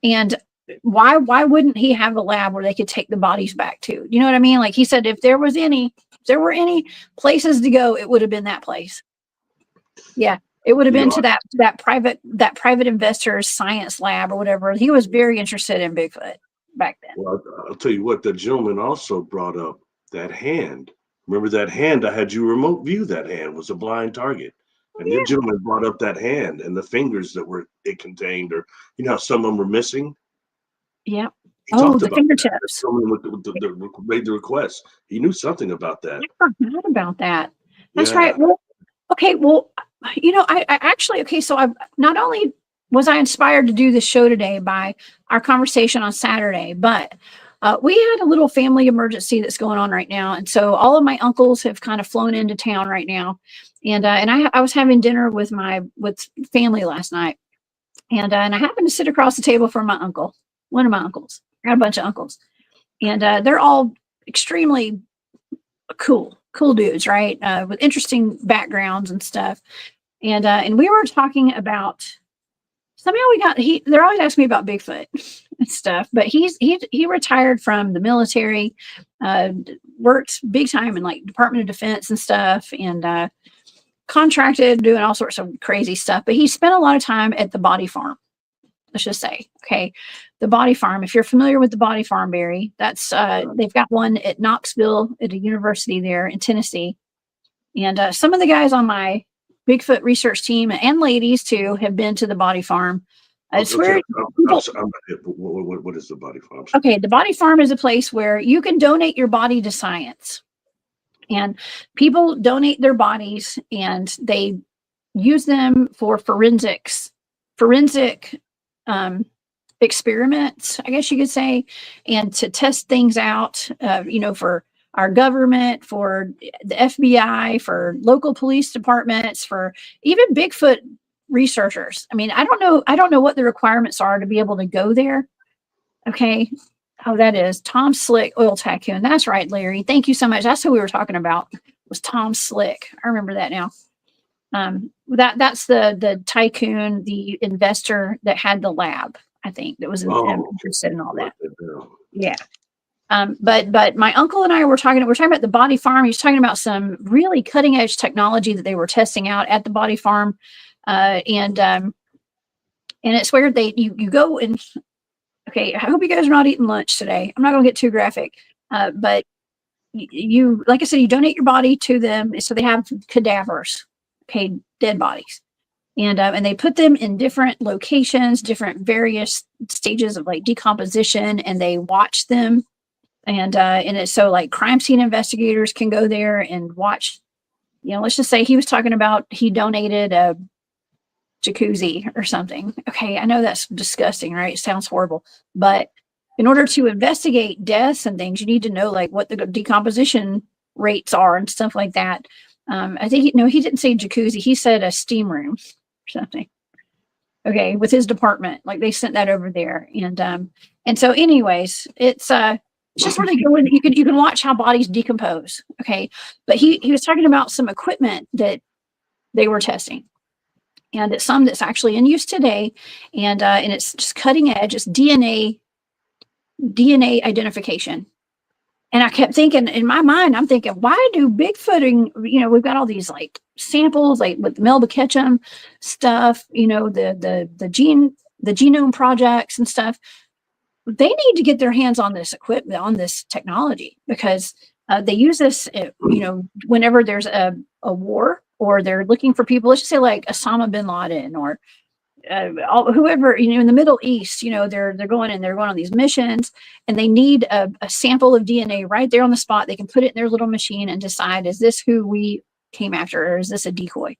And why wouldn't he have a lab where they could take the bodies back to? You know what I mean? Like he said, if there were any places to go, it would have been that place. Yeah, it would have been to that private investor's science lab or whatever. He was very interested in Bigfoot back then. Well, I'll tell you what, the gentleman also brought up that hand. Remember that hand? I had you remote view that hand was a blind target. And the gentleman brought up that hand and the fingers that it contained, or how some of them were missing. Yeah. The fingertips. Someone made the request. He knew something about that. I forgot about that. That's right. Well, okay. Well, I actually, so I've not only was I inspired to do this show today by our conversation on Saturday, but we had a little family emergency that's going on right now. And so all of my uncles have kind of flown into town right now. And I was having dinner with family last night. And I happened to sit across the table from one of my uncles. I got a bunch of uncles. And they're all extremely cool dudes, right? With interesting backgrounds and stuff. And we were talking about, somehow they're always asking me about Bigfoot and stuff, but he retired from the military, worked big time in like Department of Defense and stuff, and contracted doing all sorts of crazy stuff. But he spent a lot of time at the Body Farm. Let's just say, the Body Farm. If you're familiar with the Body Farm, Barry, that's they've got one at Knoxville at a university there in Tennessee. And some of the guys on my Bigfoot research team, and ladies too, have been to the Body Farm. It's where what is the Body Farm? Okay, the Body Farm is a place where you can donate your body to science, and people donate their bodies, and they use them for forensic experiments, I guess you could say, and to test things out, for our government, for the FBI, for local police departments, for even Bigfoot researchers. I mean, I don't know what the requirements are to be able to go there. Okay. Oh, that is Tom Slick, oil tycoon. That's right, Larry. Thank you so much. That's who we were talking about, was Tom Slick. I remember that now. That's the tycoon, the investor that had the lab, I think, that was interested in all that. Yeah. But my uncle and I were talking about the Body Farm. He was talking about some really cutting edge technology that they were testing out at the Body Farm. And it's where you go and Okay, I hope you guys are not eating lunch today. I'm not going to get too graphic, but you, like I said, you donate your body to them, so they have cadavers, okay, dead bodies, and they put them in different locations, different various stages of like decomposition, and they watch them, and it's so like crime scene investigators can go there and watch. Let's just say he was talking about he donated a jacuzzi or something. Okay, I know that's disgusting, right? It sounds horrible, but in order to investigate deaths and things, you need to know like what the decomposition rates are and stuff like that. I think he didn't say jacuzzi. He said a steam room or something. Okay, with his department, like they sent that over there, and so, anyways, it's just where they go in. You can watch how bodies decompose. Okay, but he was talking about some equipment that they were testing, and it's some that's actually in use today, and it's just cutting edge. It's DNA identification. And I kept thinking in my mind, I'm thinking, why do Bigfooting, we've got all these like samples, like with Melba Ketchum stuff, the genome projects and stuff. They need to get their hands on this equipment, on this technology, because they use this, whenever there's a war or they're looking for people, let's just say like Osama bin Laden or whoever, in the Middle East, they're going on these missions, and they need a sample of DNA right there on the spot. They can put it in their little machine and decide, is this who we came after, or is this a decoy?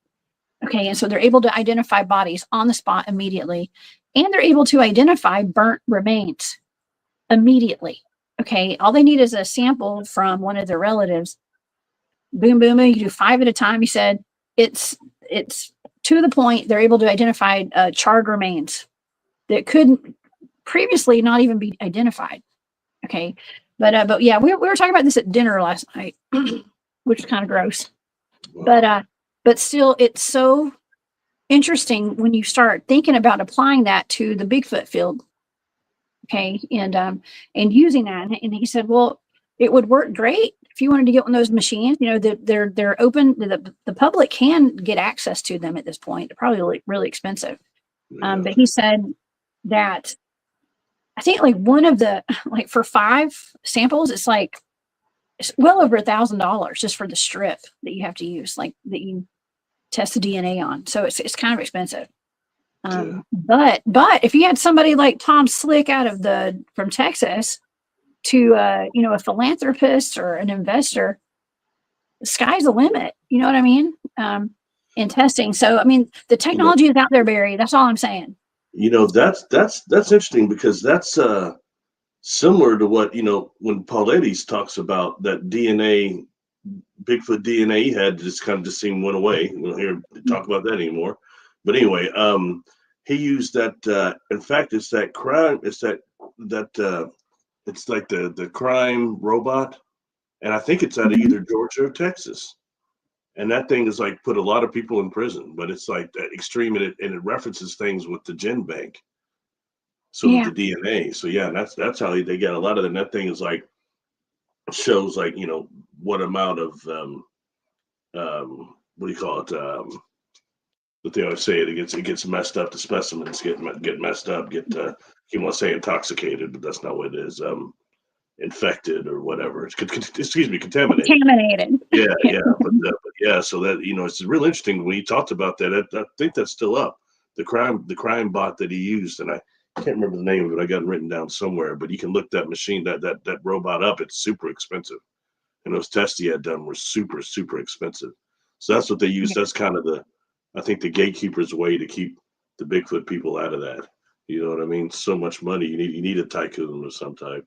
Okay, and so they're able to identify bodies on the spot immediately, and they're able to identify burnt remains immediately. Okay, all they need is a sample from one of their relatives. Boom, boom, boom. You do 5 at a time. He said it's to the point they're able to identify charred remains that couldn't previously not even be identified. Okay, but yeah, we were talking about this at dinner last night, which is kind of gross. Wow. But still, it's so interesting when you start thinking about applying that to the Bigfoot field. Okay, and using that, and he said, well, it would work great if you wanted to get one of those machines. They're open. The public can get access to them at this point. They're probably really expensive. But he said that I think like one of the, like for 5 samples, it's well over $1,000 just for the strip that you have to use, like that you test the DNA on. So it's kind of expensive. But if you had somebody like Tom Slick from Texas to a philanthropist or an investor, the sky's the limit. You know what I mean? In testing. So I mean, the technology is out there, Barry. That's all I'm saying. That's interesting, because that's similar to what when Paulides talks about that DNA, Bigfoot DNA he had just seemed went away. We don't hear talk about that anymore. But anyway, he used that. In fact, it's that crime. It's that it's like the crime robot, and I think it's out of either Georgia or Texas. And that thing is like put a lot of people in prison, but it's like that extreme, and it references things with the gen bank. So with the DNA. So yeah, that's how they get a lot of them. That thing is like shows like what amount of what do you call it? But they always say it gets messed up. The specimens get messed up. You want to say intoxicated, but that's not what it is. Infected or whatever. Excuse me, contaminated. Yeah. But yeah. So that it's real interesting when he talked about that. I think that's still up. The crime bot that he used, and I can't remember the name of it. I got it written down somewhere. But you can look that machine, that robot up. It's super expensive, and those tests he had done were super, super expensive. So that's what they use. That's kind of I think the gatekeeper's way to keep the Bigfoot people out of that. You know what I mean? So much money. You need a tycoon of some type.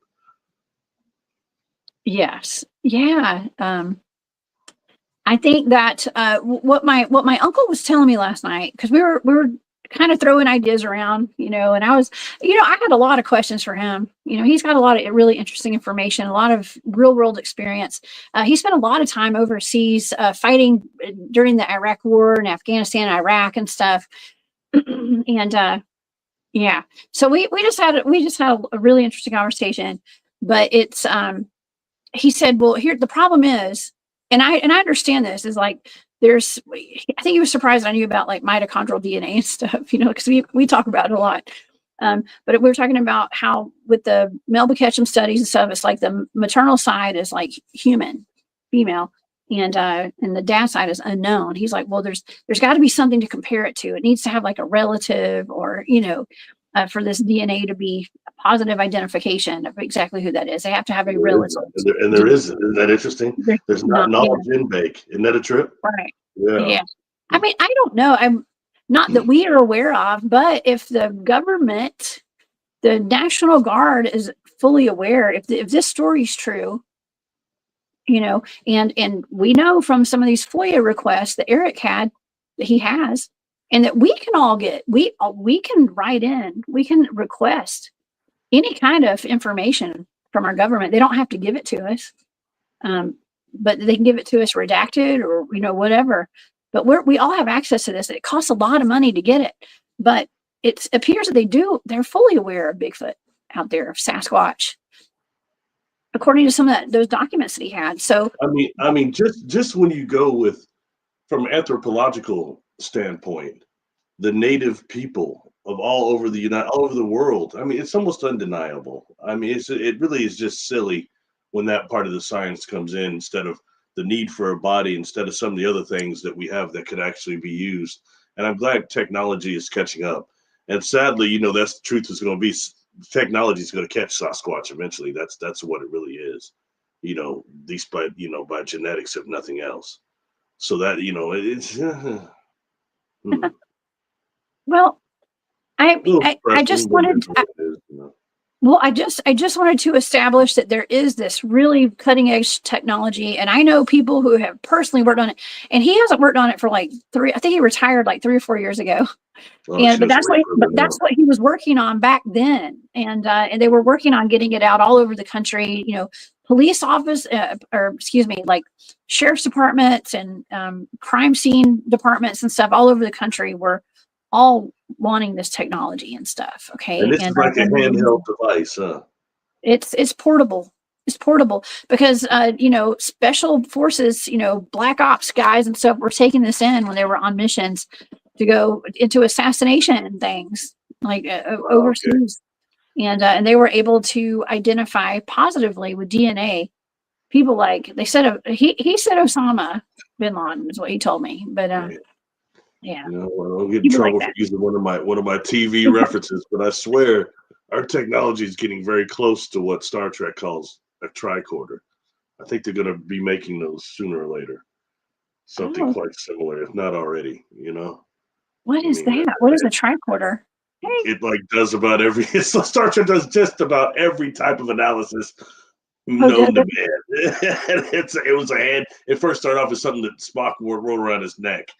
Yes. Yeah. I think that what my uncle was telling me last night, because we were kind of throwing ideas around, and I was, I had a lot of questions for him. He's got a lot of really interesting information, a lot of real world experience. He spent a lot of time overseas fighting during the Iraq War and Afghanistan, and Iraq and stuff. And yeah, so we just had a really interesting conversation. But it's he said, well, here the problem is, and I understand this, is like I think he was surprised I knew about like mitochondrial DNA and stuff, because we talk about it a lot. But we were talking about how with the Melba Ketchum studies and stuff, it's like the maternal side is like human, female, and the dad side is unknown. He's like, well, there's got to be something to compare it to. It needs to have like a relative, or for this DNA to be a positive identification of exactly who that is. They have to have a relative. And there is. Isn't that interesting? There's not knowledge in bake. Isn't that a trip? Right. Yeah. I mean, I don't know. I'm not that we are aware of, but if the government, the National Guard is fully aware, if this story's true, and we know from some of these FOIA requests that Eric had, that he has, and that we can all get, we can write in, we can request any kind of information from our government. They don't have to give it to us, but they can give it to us redacted or whatever. But we all have access to this. It costs a lot of money to get it, but it appears that they're fully aware of Bigfoot out there, of Sasquatch, according to some of those documents that he had. So I mean, just when you go from anthropological standpoint, the native people of all over the world, I mean, it's almost undeniable. I mean, it really is just silly when that part of the science comes in, instead of the need for a body, instead of some of the other things that we have that could actually be used. And I'm glad technology is catching up. And sadly, that's the truth is going to be, technology is going to catch Sasquatch eventually. That's what it really is, at least by genetics, if nothing else. So that, it's, well, I just wanted well, I just wanted to establish that there is this really cutting edge technology. And I know people who have personally worked on it, and he hasn't worked on it for like I think he retired like 3 or 4 years ago. But that's what he was working on back then. And they were working on getting it out all over the country, police office, like sheriff's departments and crime scene departments and stuff all over the country were all wanting this technology and stuff. Okay. And this is like a handheld device, huh? It's portable. It's portable because, special forces, black ops guys and stuff were taking this in when they were on missions to go into assassination and things like overseas. Okay. And they were able to identify positively with DNA people like they said, he said Osama bin Laden is what he told me. But, yeah. I don't get in trouble for using one of my TV references, but I swear our technology is getting very close to what Star Trek calls a tricorder. I think they're going to be making those sooner or later. Something quite similar, if not already. What is that? What is a tricorder? It does about every. Star Trek does just about every type of analysis known to man. It was a hand. It first started off as something that Spock wore around his neck.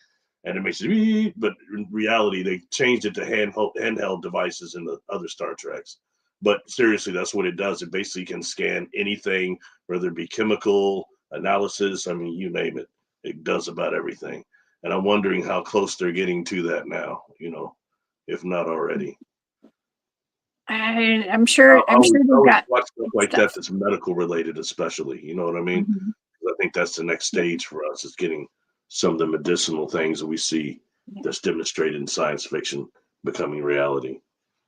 And it makes it, but in reality, they changed it to handheld devices in the other Star Treks. But seriously, that's what it does. It basically can scan anything, whether it be chemical analysis. I mean, you name it. It does about everything. And I'm wondering how close they're getting to that now, if not already. I'm sure. I'm sure they've got watch stuff like that that's medical related, especially. You know what I mean? Mm-hmm. I think that's the next stage for us, is getting some of the medicinal things that we see that's demonstrated in science fiction becoming reality.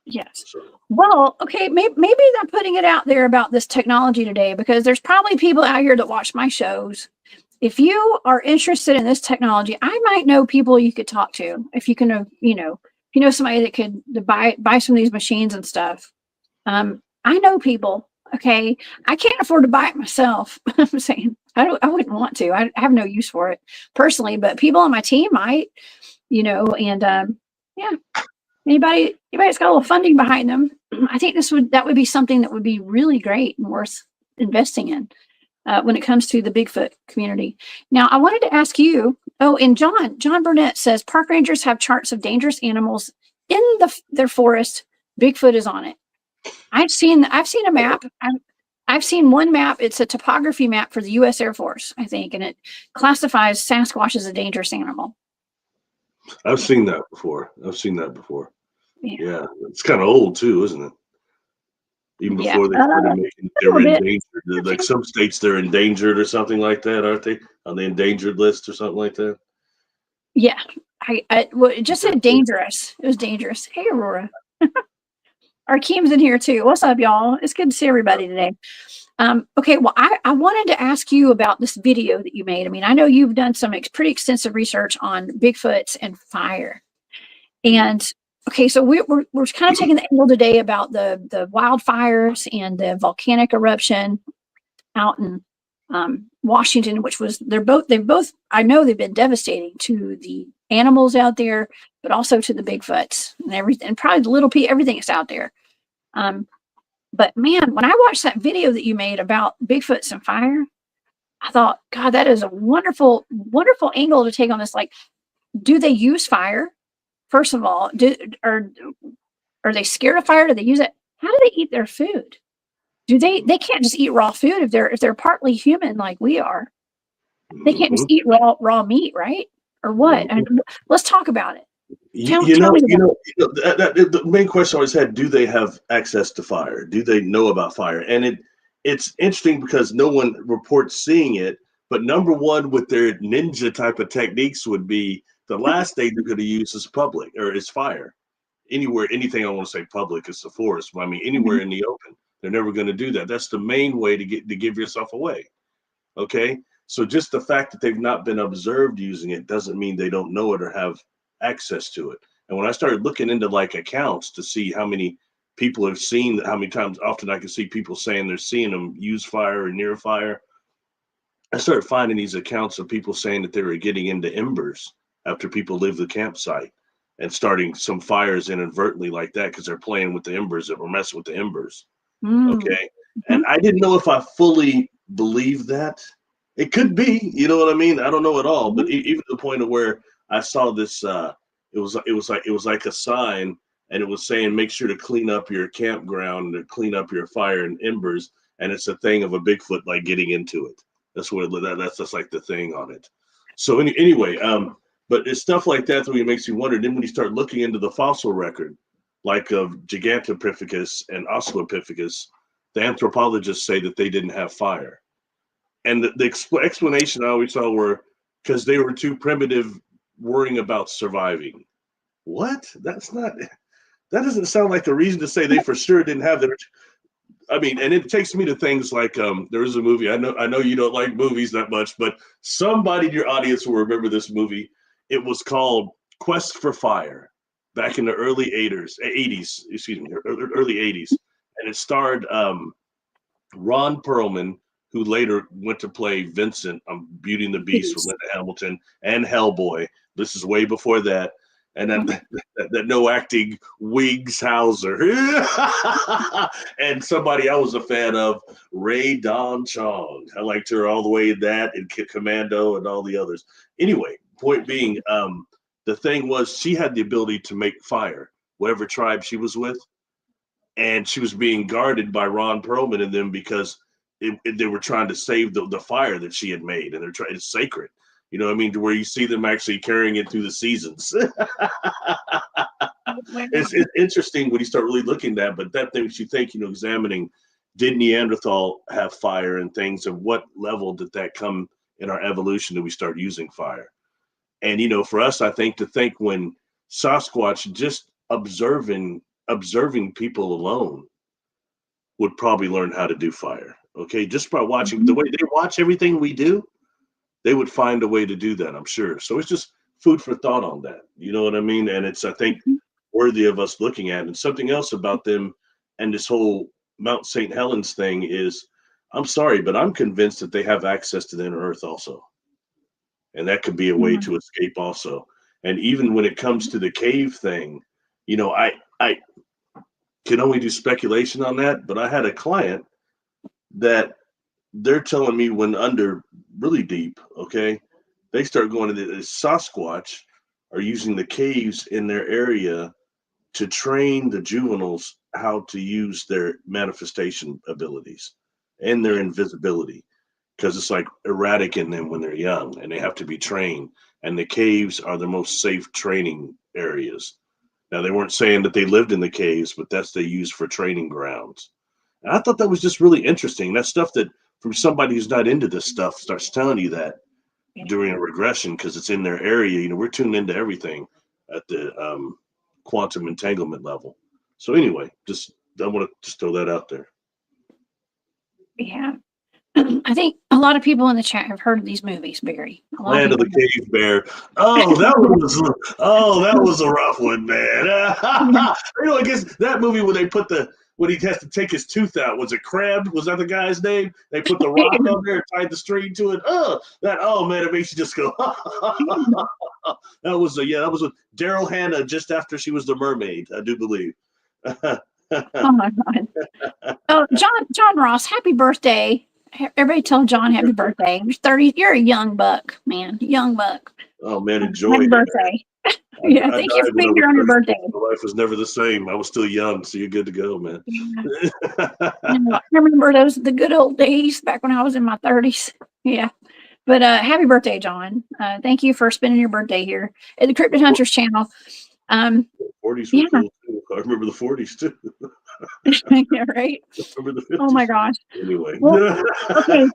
Yes. So. Well, okay, maybe they're putting it out there about this technology today, because there's probably people out here that watch my shows. If you are interested in this technology, I might know people you could talk to. If you can, if you know somebody that could buy some of these machines and stuff. I know people. Okay, I can't afford to buy it myself. I'm saying I wouldn't want to. I have no use for it personally, but people on my team might, and yeah, anybody that's got a little funding behind them, I think that would be something that would be really great and worth investing in when it comes to the Bigfoot community. Now, I wanted to ask you. Oh, and John Burnett says park rangers have charts of dangerous animals in their forest. Bigfoot is on it. I've seen a map. I've seen one map. It's a topography map for the U.S. Air Force, I think, and it classifies Sasquatch as a dangerous animal. I've seen that before. Yeah, it's kind of old too, isn't it? Even before they started making, they were endangered. Like some states, they're endangered or something like that, aren't they? On the endangered list or something like that. Yeah, it just said dangerous. It was dangerous. Hey, Aurora. Our Keem's in here too. What's up, y'all? It's good to see everybody today. Okay, well, I wanted to ask you about this video that you made. I mean, I know you've done some pretty extensive research on Bigfoots and fire. And okay, so we're kind of taking the angle today about the wildfires and the volcanic eruption out in Washington, which was they've both I know they've been devastating to the animals out there, but also to the Bigfoots and everything, and probably the little everything that's out there. But man, when I watched that video that you made about Bigfoots and fire, I thought, God, that is a wonderful, wonderful angle to take on this. Like, do they use fire? First of all, are they scared of fire? Do they use it? How do they eat their food? Do they can't just eat raw food if they're partly human like we are. They can't just eat raw meat, right? Or what? I mean, let's talk about it. The main question I always had, do they have access to fire? Do they know about fire? And it's interesting because no one reports seeing it, but number one with their ninja type of techniques would be the last thing they're going to use is fire. Anywhere, anything I want to say public is the forest. I mean, anywhere in the open, they're never going to do that. That's the main way to give yourself away. Okay. So just the fact that they've not been observed using it doesn't mean they don't know it or have access to it. And when I started looking into like accounts to see how many people have seen, how many times often I can see people saying they're seeing them use fire or near fire, I started finding these accounts of people saying that they were getting into embers after people leave the campsite and starting some fires inadvertently like that because they're playing with the embers or messing with the embers. Okay. And I didn't know if I fully believed that. It could be, you know what I mean? I don't know at all, but even to the point of where I saw this, it was like a sign, and it was saying, make sure to clean up your campground and clean up your fire and embers. And it's a thing of a Bigfoot, like getting into it. That's that's just like the thing on it. So anyway, but it's stuff like that it makes you wonder. Then when you start looking into the fossil record, like of Gigantopithecus and Australopithecus, the anthropologists say that they didn't have fire. And the explanation I always saw were because they were too primitive, worrying about surviving. What? That doesn't sound like a reason to say they for sure didn't have that. I mean, and it takes me to things like there is a movie. I know you don't like movies that much, but somebody in your audience will remember this movie. It was called Quest for Fire back in the early 80s, early 80s. And it starred Ron Perlman, who later went to play Vincent on Beauty and the Beast with Linda Hamilton and Hellboy. This is way before that. And then that no acting Wiggs Hauser. And somebody I was a fan of, Ray Don Chong. I liked her all the way in that and Commando and all the others. Anyway, point being, the thing was she had the ability to make fire, whatever tribe she was with. And she was being guarded by Ron Perlman and them because they were trying to save the fire that she had made. And it's sacred. You know what I mean? To where you see them actually carrying it through the seasons. It's interesting when you start really looking at that, but that makes you think, examining, did Neanderthal have fire and things, and what level did that come in our evolution that we start using fire? And, for us, I think when Sasquatch just observing people alone would probably learn how to do fire. Okay. Just by watching the way they watch everything we do, they would find a way to do that, I'm sure. So it's just food for thought on that. You know what I mean? And it's, I think, worthy of us looking at. And something else about them and this whole Mount St. Helens thing is, I'm sorry, but I'm convinced that they have access to the inner earth also. And that could be a way to escape also. And even when it comes to the cave thing, I can only do speculation on that, but I had a client that they're telling me when under really deep, okay, they start going to the Sasquatch are using the caves in their area to train the juveniles how to use their manifestation abilities and their invisibility, because it's like erratic in them when they're young and they have to be trained. And the caves are the most safe training areas. Now, they weren't saying that they lived in the caves, but that's they used for training grounds. And I thought that was just really interesting. That's stuff that from somebody who's not into this stuff starts telling you that during a regression, because it's in their area. We're tuned into everything at the quantum entanglement level. So anyway, I want to just throw that out there. Yeah. I think a lot of people in the chat have heard of these movies, Barry. Land of the Cave Bear. Oh, that was a rough one, man. I guess that movie when he has to take his tooth out, was it Crab? Was that the guy's name? They put the rock on there and tied the string to it. Man, it makes you just go. That was with Daryl Hannah just after she was the mermaid, I do believe. Oh my God. Oh, John Ross, happy birthday. Everybody tell John happy birthday. You're 30. You're a young buck, man. Young buck. Oh man, enjoy happy it. birthday. Yeah, thank you for being here on your birthday. My life was never the same. I was still young, so you're good to go, man. Yeah. I remember the good old days back when I was in my 30s. Yeah. But happy birthday, John. Thank you for spending your birthday here at the Cryptid Hunters channel. 40s were cool too. I remember the 40s too. Yeah, right. Oh my gosh. Anyway. Okay.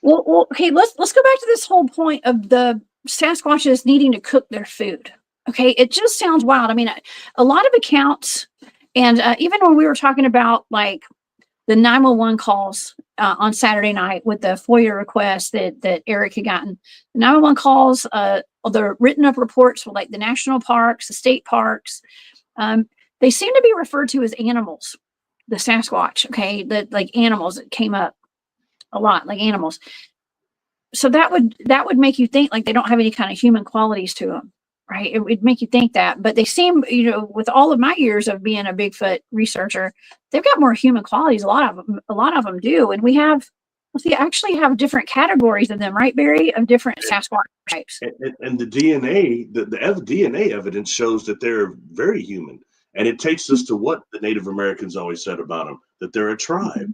Well, okay, let's go back to this whole point of the Sasquatches needing to cook their food. Okay, it just sounds wild. I mean, a lot of accounts, and even when we were talking about like the 911 calls on Saturday night with the FOIA request that Eric had gotten, the 911 calls, the written up reports for like the national parks, the state parks, they seem to be referred to as animals, the Sasquatch. Okay, that like animals that came up a lot, like animals. So that would make you think like they don't have any kind of human qualities to them, right? It would make you think that, but they seem, with all of my years of being a Bigfoot researcher, they've got more human qualities. A lot of them do, and we actually have different categories of them, right, Barry? Of different Sasquatch types. And the DNA, the DNA evidence shows that they're very human, and it takes us to what the Native Americans always said about them: that they're a tribe.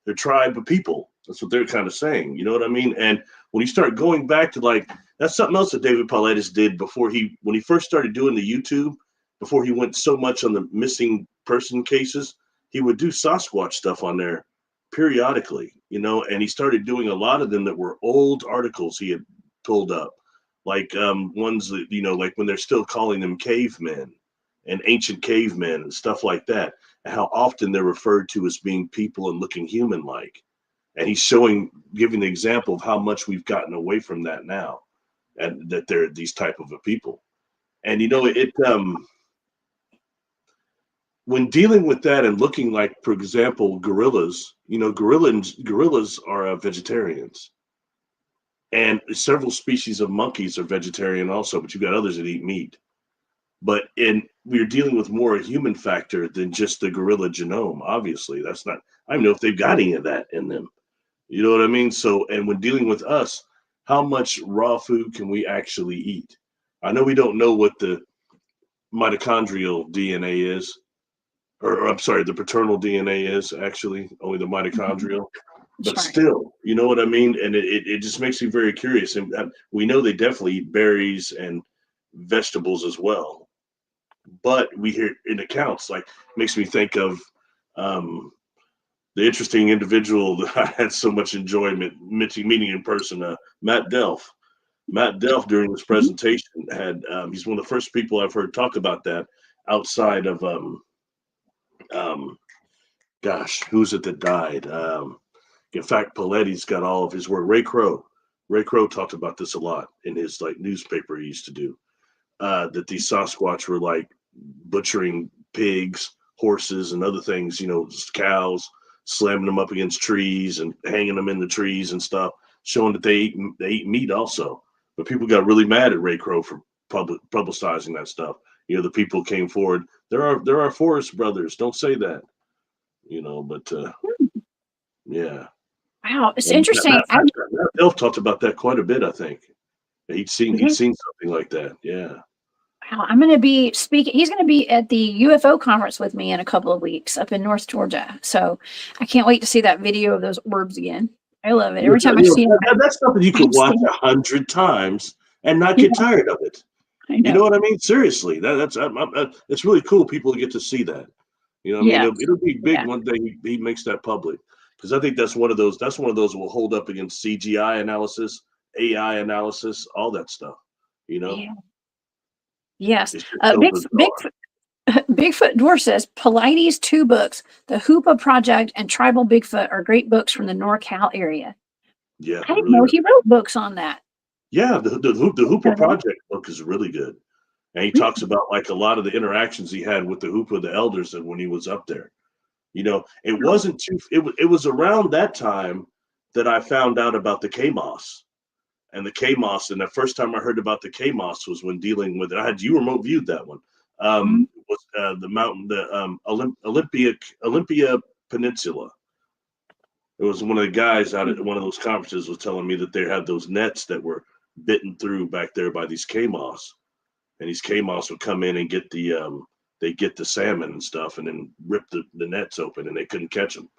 They're a tribe of people. That's what they're kind of saying. You know what I mean? And when you start going back to like, that's something else that David Paulides did when he first started doing the YouTube, before he went so much on the missing person cases, he would do Sasquatch stuff on there periodically, and he started doing a lot of them that were old articles he had pulled up, like ones that, like when they're still calling them cavemen and ancient cavemen and stuff like that, and how often they're referred to as being people and looking human-like. And he's giving the example of how much we've gotten away from that now, and that they're these type of a people. And when dealing with that and looking like, for example, gorillas, gorillas are vegetarians, and several species of monkeys are vegetarian also, but you've got others that eat meat. But we're dealing with more a human factor than just the gorilla genome. Obviously, I don't know if they've got any of that in them. You know what I mean? So, and when dealing with us, how much raw food can we actually eat? I know we don't know what the mitochondrial DNA is, or I'm sorry, the paternal DNA is actually only the mitochondrial, but still, you know what I mean? And it just makes me very curious. And we know they definitely eat berries and vegetables as well. But we hear in accounts, like, makes me think of the interesting individual that I had so much enjoyment meeting in person, Matt Delph. Matt Delph, during this presentation, had he's one of the first people I've heard talk about that outside of who's it that died? In fact, Paulides got all of his work. Ray Crow. Ray Crow talked about this a lot in his like newspaper he used to do. That these Sasquatch were like butchering pigs, horses, and other things, cows, slamming them up against trees and hanging them in the trees and stuff, showing that they eat meat also. But people got really mad at Ray Crow for publicizing that stuff. The people came forward. There are forest brothers. Don't say that. But yeah. Wow, it's interesting. Delph talked about that quite a bit. I think he'd seen something like that. Yeah. Wow, I'm going to be speaking. He's going to be at the UFO conference with me in a couple of weeks up in North Georgia. So I can't wait to see that video of those orbs again. I love it. Every time I see it. That's something you could watch 100 times and not get tired of it. You know what I mean? Seriously, that's it's really cool. People get to see that. I mean, it'll be big one day he makes that public, because I think that's one of those that will hold up against CGI analysis, AI analysis, all that stuff. Yeah. Yes. Bigfoot Dwarf says Polites 2 books, The Hoopa Project and Tribal Bigfoot, are great books from the NorCal area. Yeah, I didn't know he wrote books on that. Yeah, the Hoopa Project book is really good. And he talks about like a lot of the interactions he had with the Hoopa, the elders, and when he was up there. It wasn't too. It was around that time that I found out about the K-Moss and the K-Moss. And the first time I heard about the K-Moss was when dealing with it. You remote viewed that one. Was the mountain, the Olympia Peninsula. It was one of the guys out at one of those conferences was telling me that they had those nets that were bitten through back there by these K-Moss, and these K-Moss would come in and get the salmon and stuff, and then rip the nets open, and they couldn't catch them.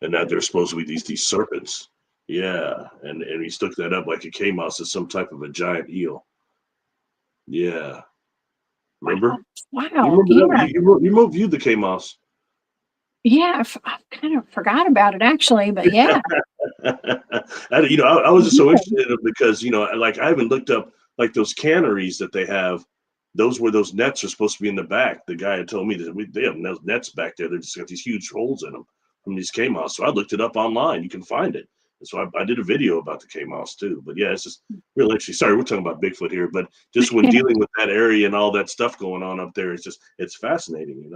And now they're supposed to be these serpents. Yeah, and he stuck that up like a K-Moss is some type of a giant eel. Yeah, remember? Wow. You remote viewed the K-Moss. Yeah, I kind of forgot about it actually, but yeah. I was just so interested in it because, like I haven't looked up like those canneries that they have. Those where those nets are supposed to be in the back. The guy had told me that they have those nets back there. They just got these huge holes in them from these K-Moss. So I looked it up online. You can find it. And so I did a video about the K-Moss too. But yeah, it's just real interesting. Sorry, we're talking about Bigfoot here, but just when dealing with that area and all that stuff going on up there, it's fascinating,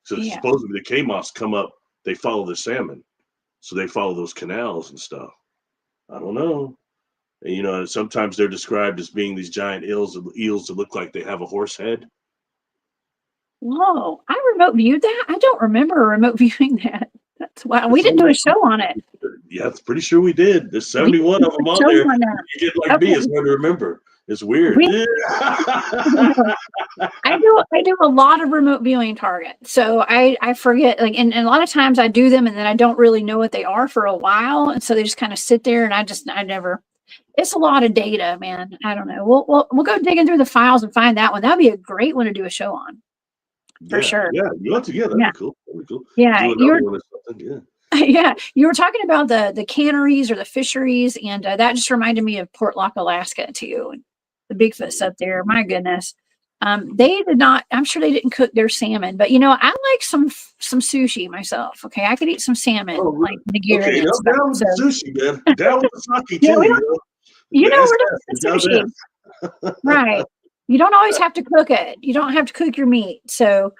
So supposedly the K-Moss come up, they follow the salmon. So they follow those canals and stuff. I don't know. And, sometimes they're described as being these giant eels that look like they have a horse head. Whoa, I remote viewed that? I don't remember remote viewing that. That's wow. We didn't do a show on it. Yeah, I'm pretty sure we did. There's 71 of them on there. You get like me, it's hard to remember. It's weird. I do a lot of remote viewing targets, so I forget, like, and a lot of times I do them and then I don't really know what they are for a while, and so they just kind of sit there, and I never. It's a lot of data, man. I don't know. We'll go digging through the files and find that one. That'd be a great one to do a show on, for sure. Yeah, you want to? Yeah, that'd be cool. That'd be cool. Yeah, yeah, you were talking about the canneries or the fisheries, and that just reminded me of Portlock, Alaska, too. And the Bigfoots up there, my goodness. They did not. I'm sure they didn't cook their salmon, but I like some sushi myself. Okay, I could eat some salmon, like nigiri. Okay, down with the sushi, man. Down with the sake too. We're doing the sushi, right? You don't always have to cook it. You don't have to cook your meat. So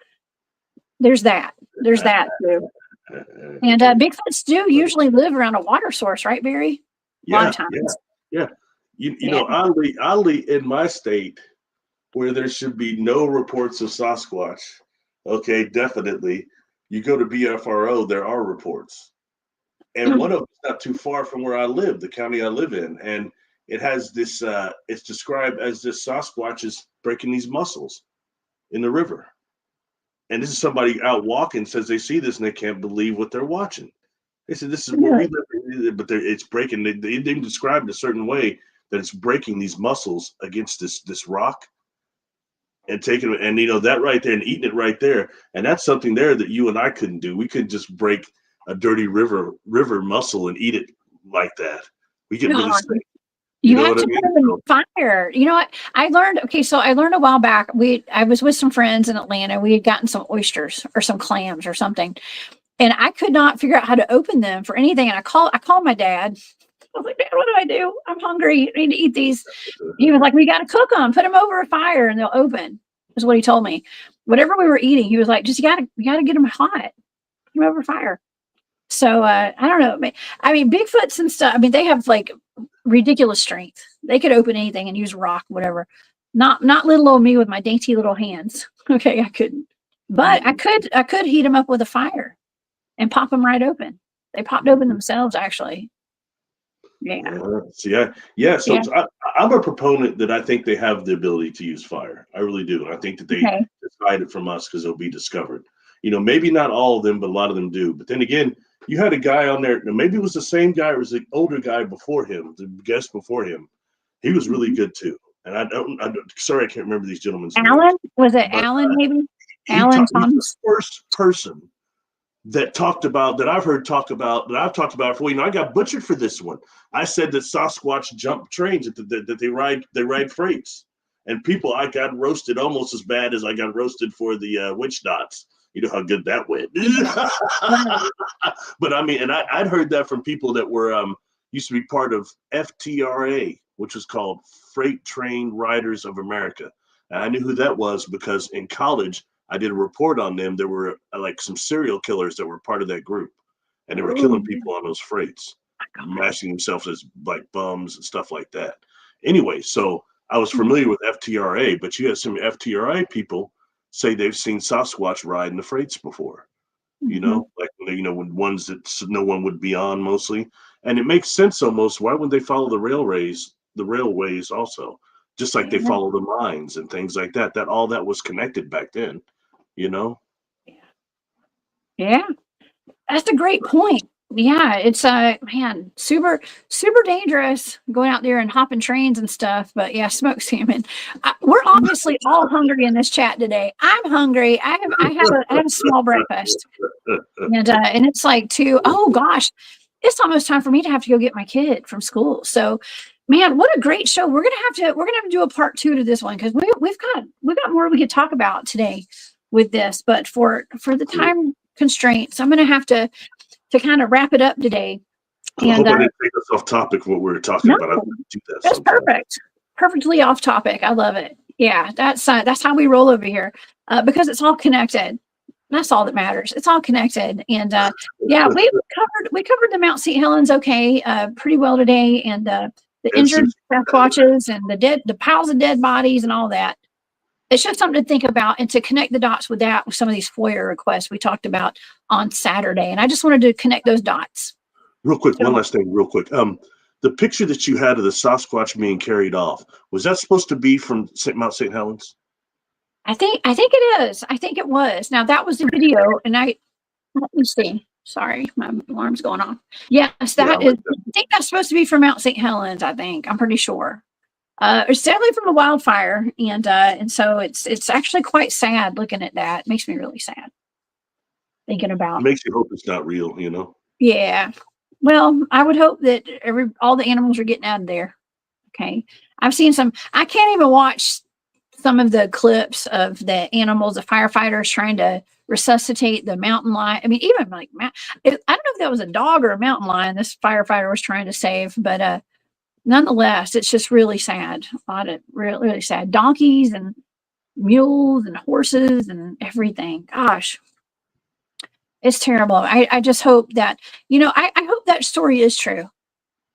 there's that. There's that too. And Bigfoots do usually live around a water source, right, Barry? A lot of times. Yeah. Oddly, in my state, where there should be no reports of Sasquatch, okay, definitely, you go to BFRO, there are reports. And one of them is not too far from where I live, the county I live in. And it has this, it's described as this Sasquatch is breaking these mussels in the river. And this is somebody out walking, says they see this and they can't believe what they're watching. They said, this is where we live, but it's breaking. They even described it a certain way that it's breaking these mussels against this rock and taking it, and that right there and eating it right there. And that's something there that you and I couldn't do. We couldn't just break a dirty river mussel and eat it like that. We get really sick. You have to put them in fire. You know what? I learned a while back. I was with some friends in Atlanta. We had gotten some oysters or some clams or something. And I could not figure out how to open them for anything. And I called my dad. I was like, Dad, what do I do? I'm hungry. I need to eat these. He was like, we got to cook them, put them over a fire and they'll open, is what he told me. Whatever we were eating, he was like, you gotta get them hot, put them over fire. So I don't know. I mean, Bigfoots and stuff, they have like ridiculous strength. They could open anything and use rock, whatever. Not little old me with my dainty little hands. Okay, I couldn't. But I could heat them up with a fire and pop them right open. They popped open themselves, actually. So I'm a proponent that I think they have the ability to use fire. I really do. I think that they hide it from us because it'll be discovered. Maybe not all of them, but a lot of them do. But then again, you had a guy on there. Maybe it was the same guy or it was the older guy before him, the guest before him. He was really good too. And I can't remember these gentlemen's names. Alan? Was it Alan? Maybe Alan Thomas. He's the first person that I've talked about before. I got butchered for this one. I said that Sasquatch jump trains that they ride freights, And people, I got roasted almost as bad as I got roasted for the witch dots. You know how good that went. But I mean, and I'd heard that from people that were used to be part of FTRA, which was called Freight Train Riders of America. And I knew who that was because in college, I did a report on them. There were like some serial killers that were part of that group, and they were killing people on those freights, mashing themselves as like bums and stuff like that. Anyway, so I was familiar with FTRA, but you had some FTRA people say they've seen Sasquatch ride in the freights before, you know, like, you know, when ones that no one would be on mostly. And it makes sense almost. Why wouldn't they follow the railways also? Just like they follow the mines and things like that. That all that was connected back then, you know? Yeah, that's a great point. Yeah, it's man, super dangerous going out there and hopping trains and stuff. But yeah, smoked salmon. We're obviously all hungry in this chat today. I'm hungry. I have a small breakfast, and it's like oh gosh, it's almost time for me to have to go get my kid from school. So, man, what a great show. We're gonna have to do a part 2 to this one because we've got more we could talk about today with this. But for the time constraints, I'm gonna have to kind of wrap it up today. And I hope I didn't take us off topic what we were talking about. I do that that's sometimes. Perfect. Perfectly off topic. I love it. Yeah, that's how we roll over here because it's all connected. That's all that matters. It's all connected. And yeah, we covered the Mount St. Helens pretty well today, and the injured Sasquatches and the piles of dead bodies and all that. It's just something to think about and to connect the dots with some of these FOIA requests we talked about on Saturday. And I just wanted to connect those dots. Real quick, one last thing, real quick. The picture that you had of the Sasquatch being carried off, was that supposed to be from Mount St. Helens? I think it is. I think it was. Now that was the video, and let me see. Sorry, my alarm's going off. Yes, is. I think that's supposed to be from Mount St. Helens. I'm pretty sure. It's definitely from a wildfire, and so it's actually quite sad looking at that. It makes me really sad thinking about. It makes you hope it's not real, you know. Yeah. Well, I would hope that all the animals are getting out of there. Okay. I've seen some. I can't even watch some of the clips of the animals, the firefighters trying to resuscitate the mountain lion. I mean, even like I don't know if that was a dog or a mountain lion this firefighter was trying to save, but nonetheless, it's just really sad. A lot of really sad donkeys and mules and horses and everything. Gosh, it's terrible. I just hope that, I hope that story is true.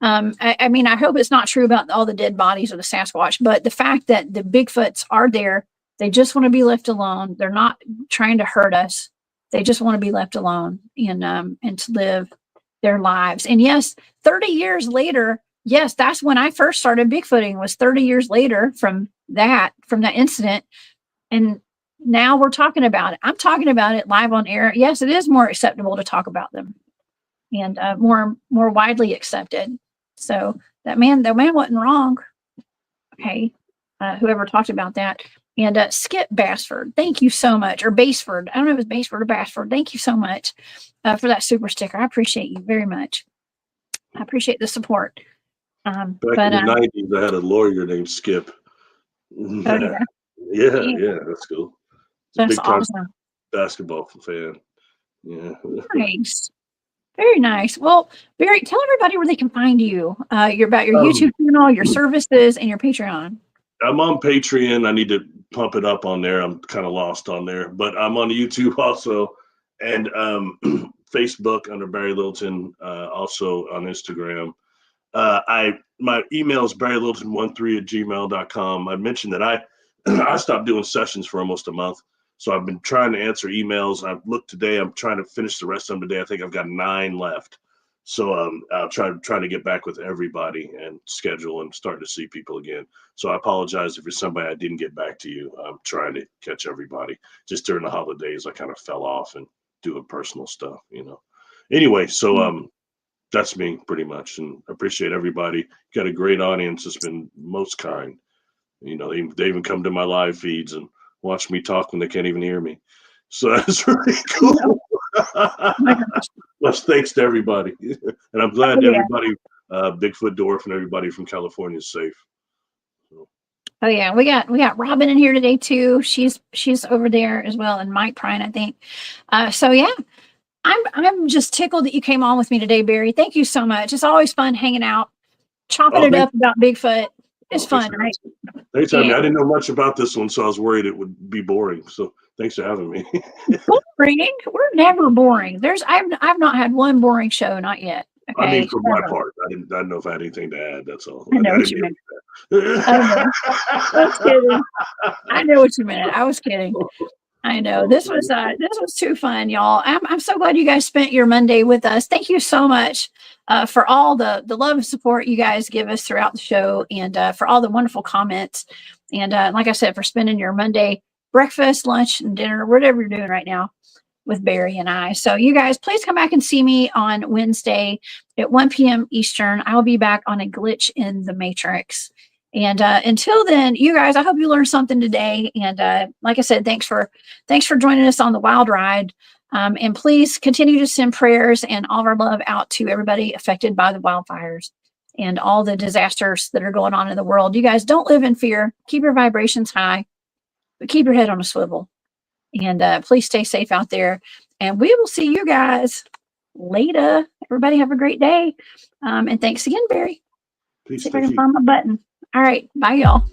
I mean, I hope it's not true about all the dead bodies of the Sasquatch, but the fact that the Bigfoots are there, they just want to be left alone. They're not trying to hurt us. They just want to be left alone and to live their lives. And yes, 30 years later, yes, that's when I first started Bigfooting, was 30 years later from that incident. And now we're talking about it. I'm talking about it live on air. Yes, it is more acceptable to talk about them and more widely accepted. So that man wasn't wrong. Okay. Whoever talked about that. And Skip Bassford, thank you so much. Or Basford. I don't know if it's Basford or Bassford. Thank you so much for that super sticker. I appreciate you very much. I appreciate the support. Back in the 90s, I had a lawyer named Skip. Yeah, that's cool. That's awesome. Basketball fan. Yeah. Nice. Very nice. Well, Barry, tell everybody where they can find you. About your YouTube channel, your services, and your Patreon. I'm on Patreon. I need to pump it up on there. I'm kind of lost on there, but I'm on YouTube also, and Facebook under Barry Littleton. Also on Instagram. My email is barrylittleton13@gmail.com. I mentioned that I stopped doing sessions for almost a month. So I've been trying to answer emails. I've looked today. I'm trying to finish the rest of them today. I think I've got 9 left. So I'll try to get back with everybody and schedule and start to see people again. So I apologize if you're somebody I didn't get back to you. I'm trying to catch everybody. Just during the holidays, I kind of fell off and doing personal stuff, Anyway, so that's me pretty much, and I appreciate everybody. Got a great audience. It's been most kind. They even come to my live feeds and watch me talk when they can't even hear me. So that's really cool. Much thanks to everybody. And I'm glad everybody, Bigfoot Dwarf and everybody from California is safe. So. Oh yeah, we got Robin in here today too. She's over there as well, and Mike Prine, I think. So yeah, I'm just tickled that you came on with me today, Barry. Thank you so much. It's always fun hanging out, chopping it up about Bigfoot. It's fun, right? Thanks for having me. I didn't know much about this one, so I was worried it would be boring. So thanks for having me. Boring? We're never boring. I've not had one boring show, not yet. Okay? I mean, for my part, I didn't know if I had anything to add. That's all. I know what you meant. I was kidding. I know what you meant. I was kidding. I know this was too fun, y'all. I'm so glad you guys spent your Monday with us. Thank you so much for all the love and support you guys give us throughout the show, and for all the wonderful comments. And like I said, for spending your Monday breakfast, lunch, and dinner, whatever you're doing right now with Barry and I. So you guys, please come back and see me on Wednesday at 1 p.m. Eastern. I'll be back on A Glitch in the Matrix. And until then, you guys, I hope you learned something today. And like I said, thanks for joining us on the wild ride. And please continue to send prayers and all of our love out to everybody affected by the wildfires and all the disasters that are going on in the world. You guys don't live in fear. Keep your vibrations high, but keep your head on a swivel. And please stay safe out there. And we will see you guys later. Everybody have a great day. And thanks again, Barry. Peace. See if I can find my button. All right. Bye, y'all.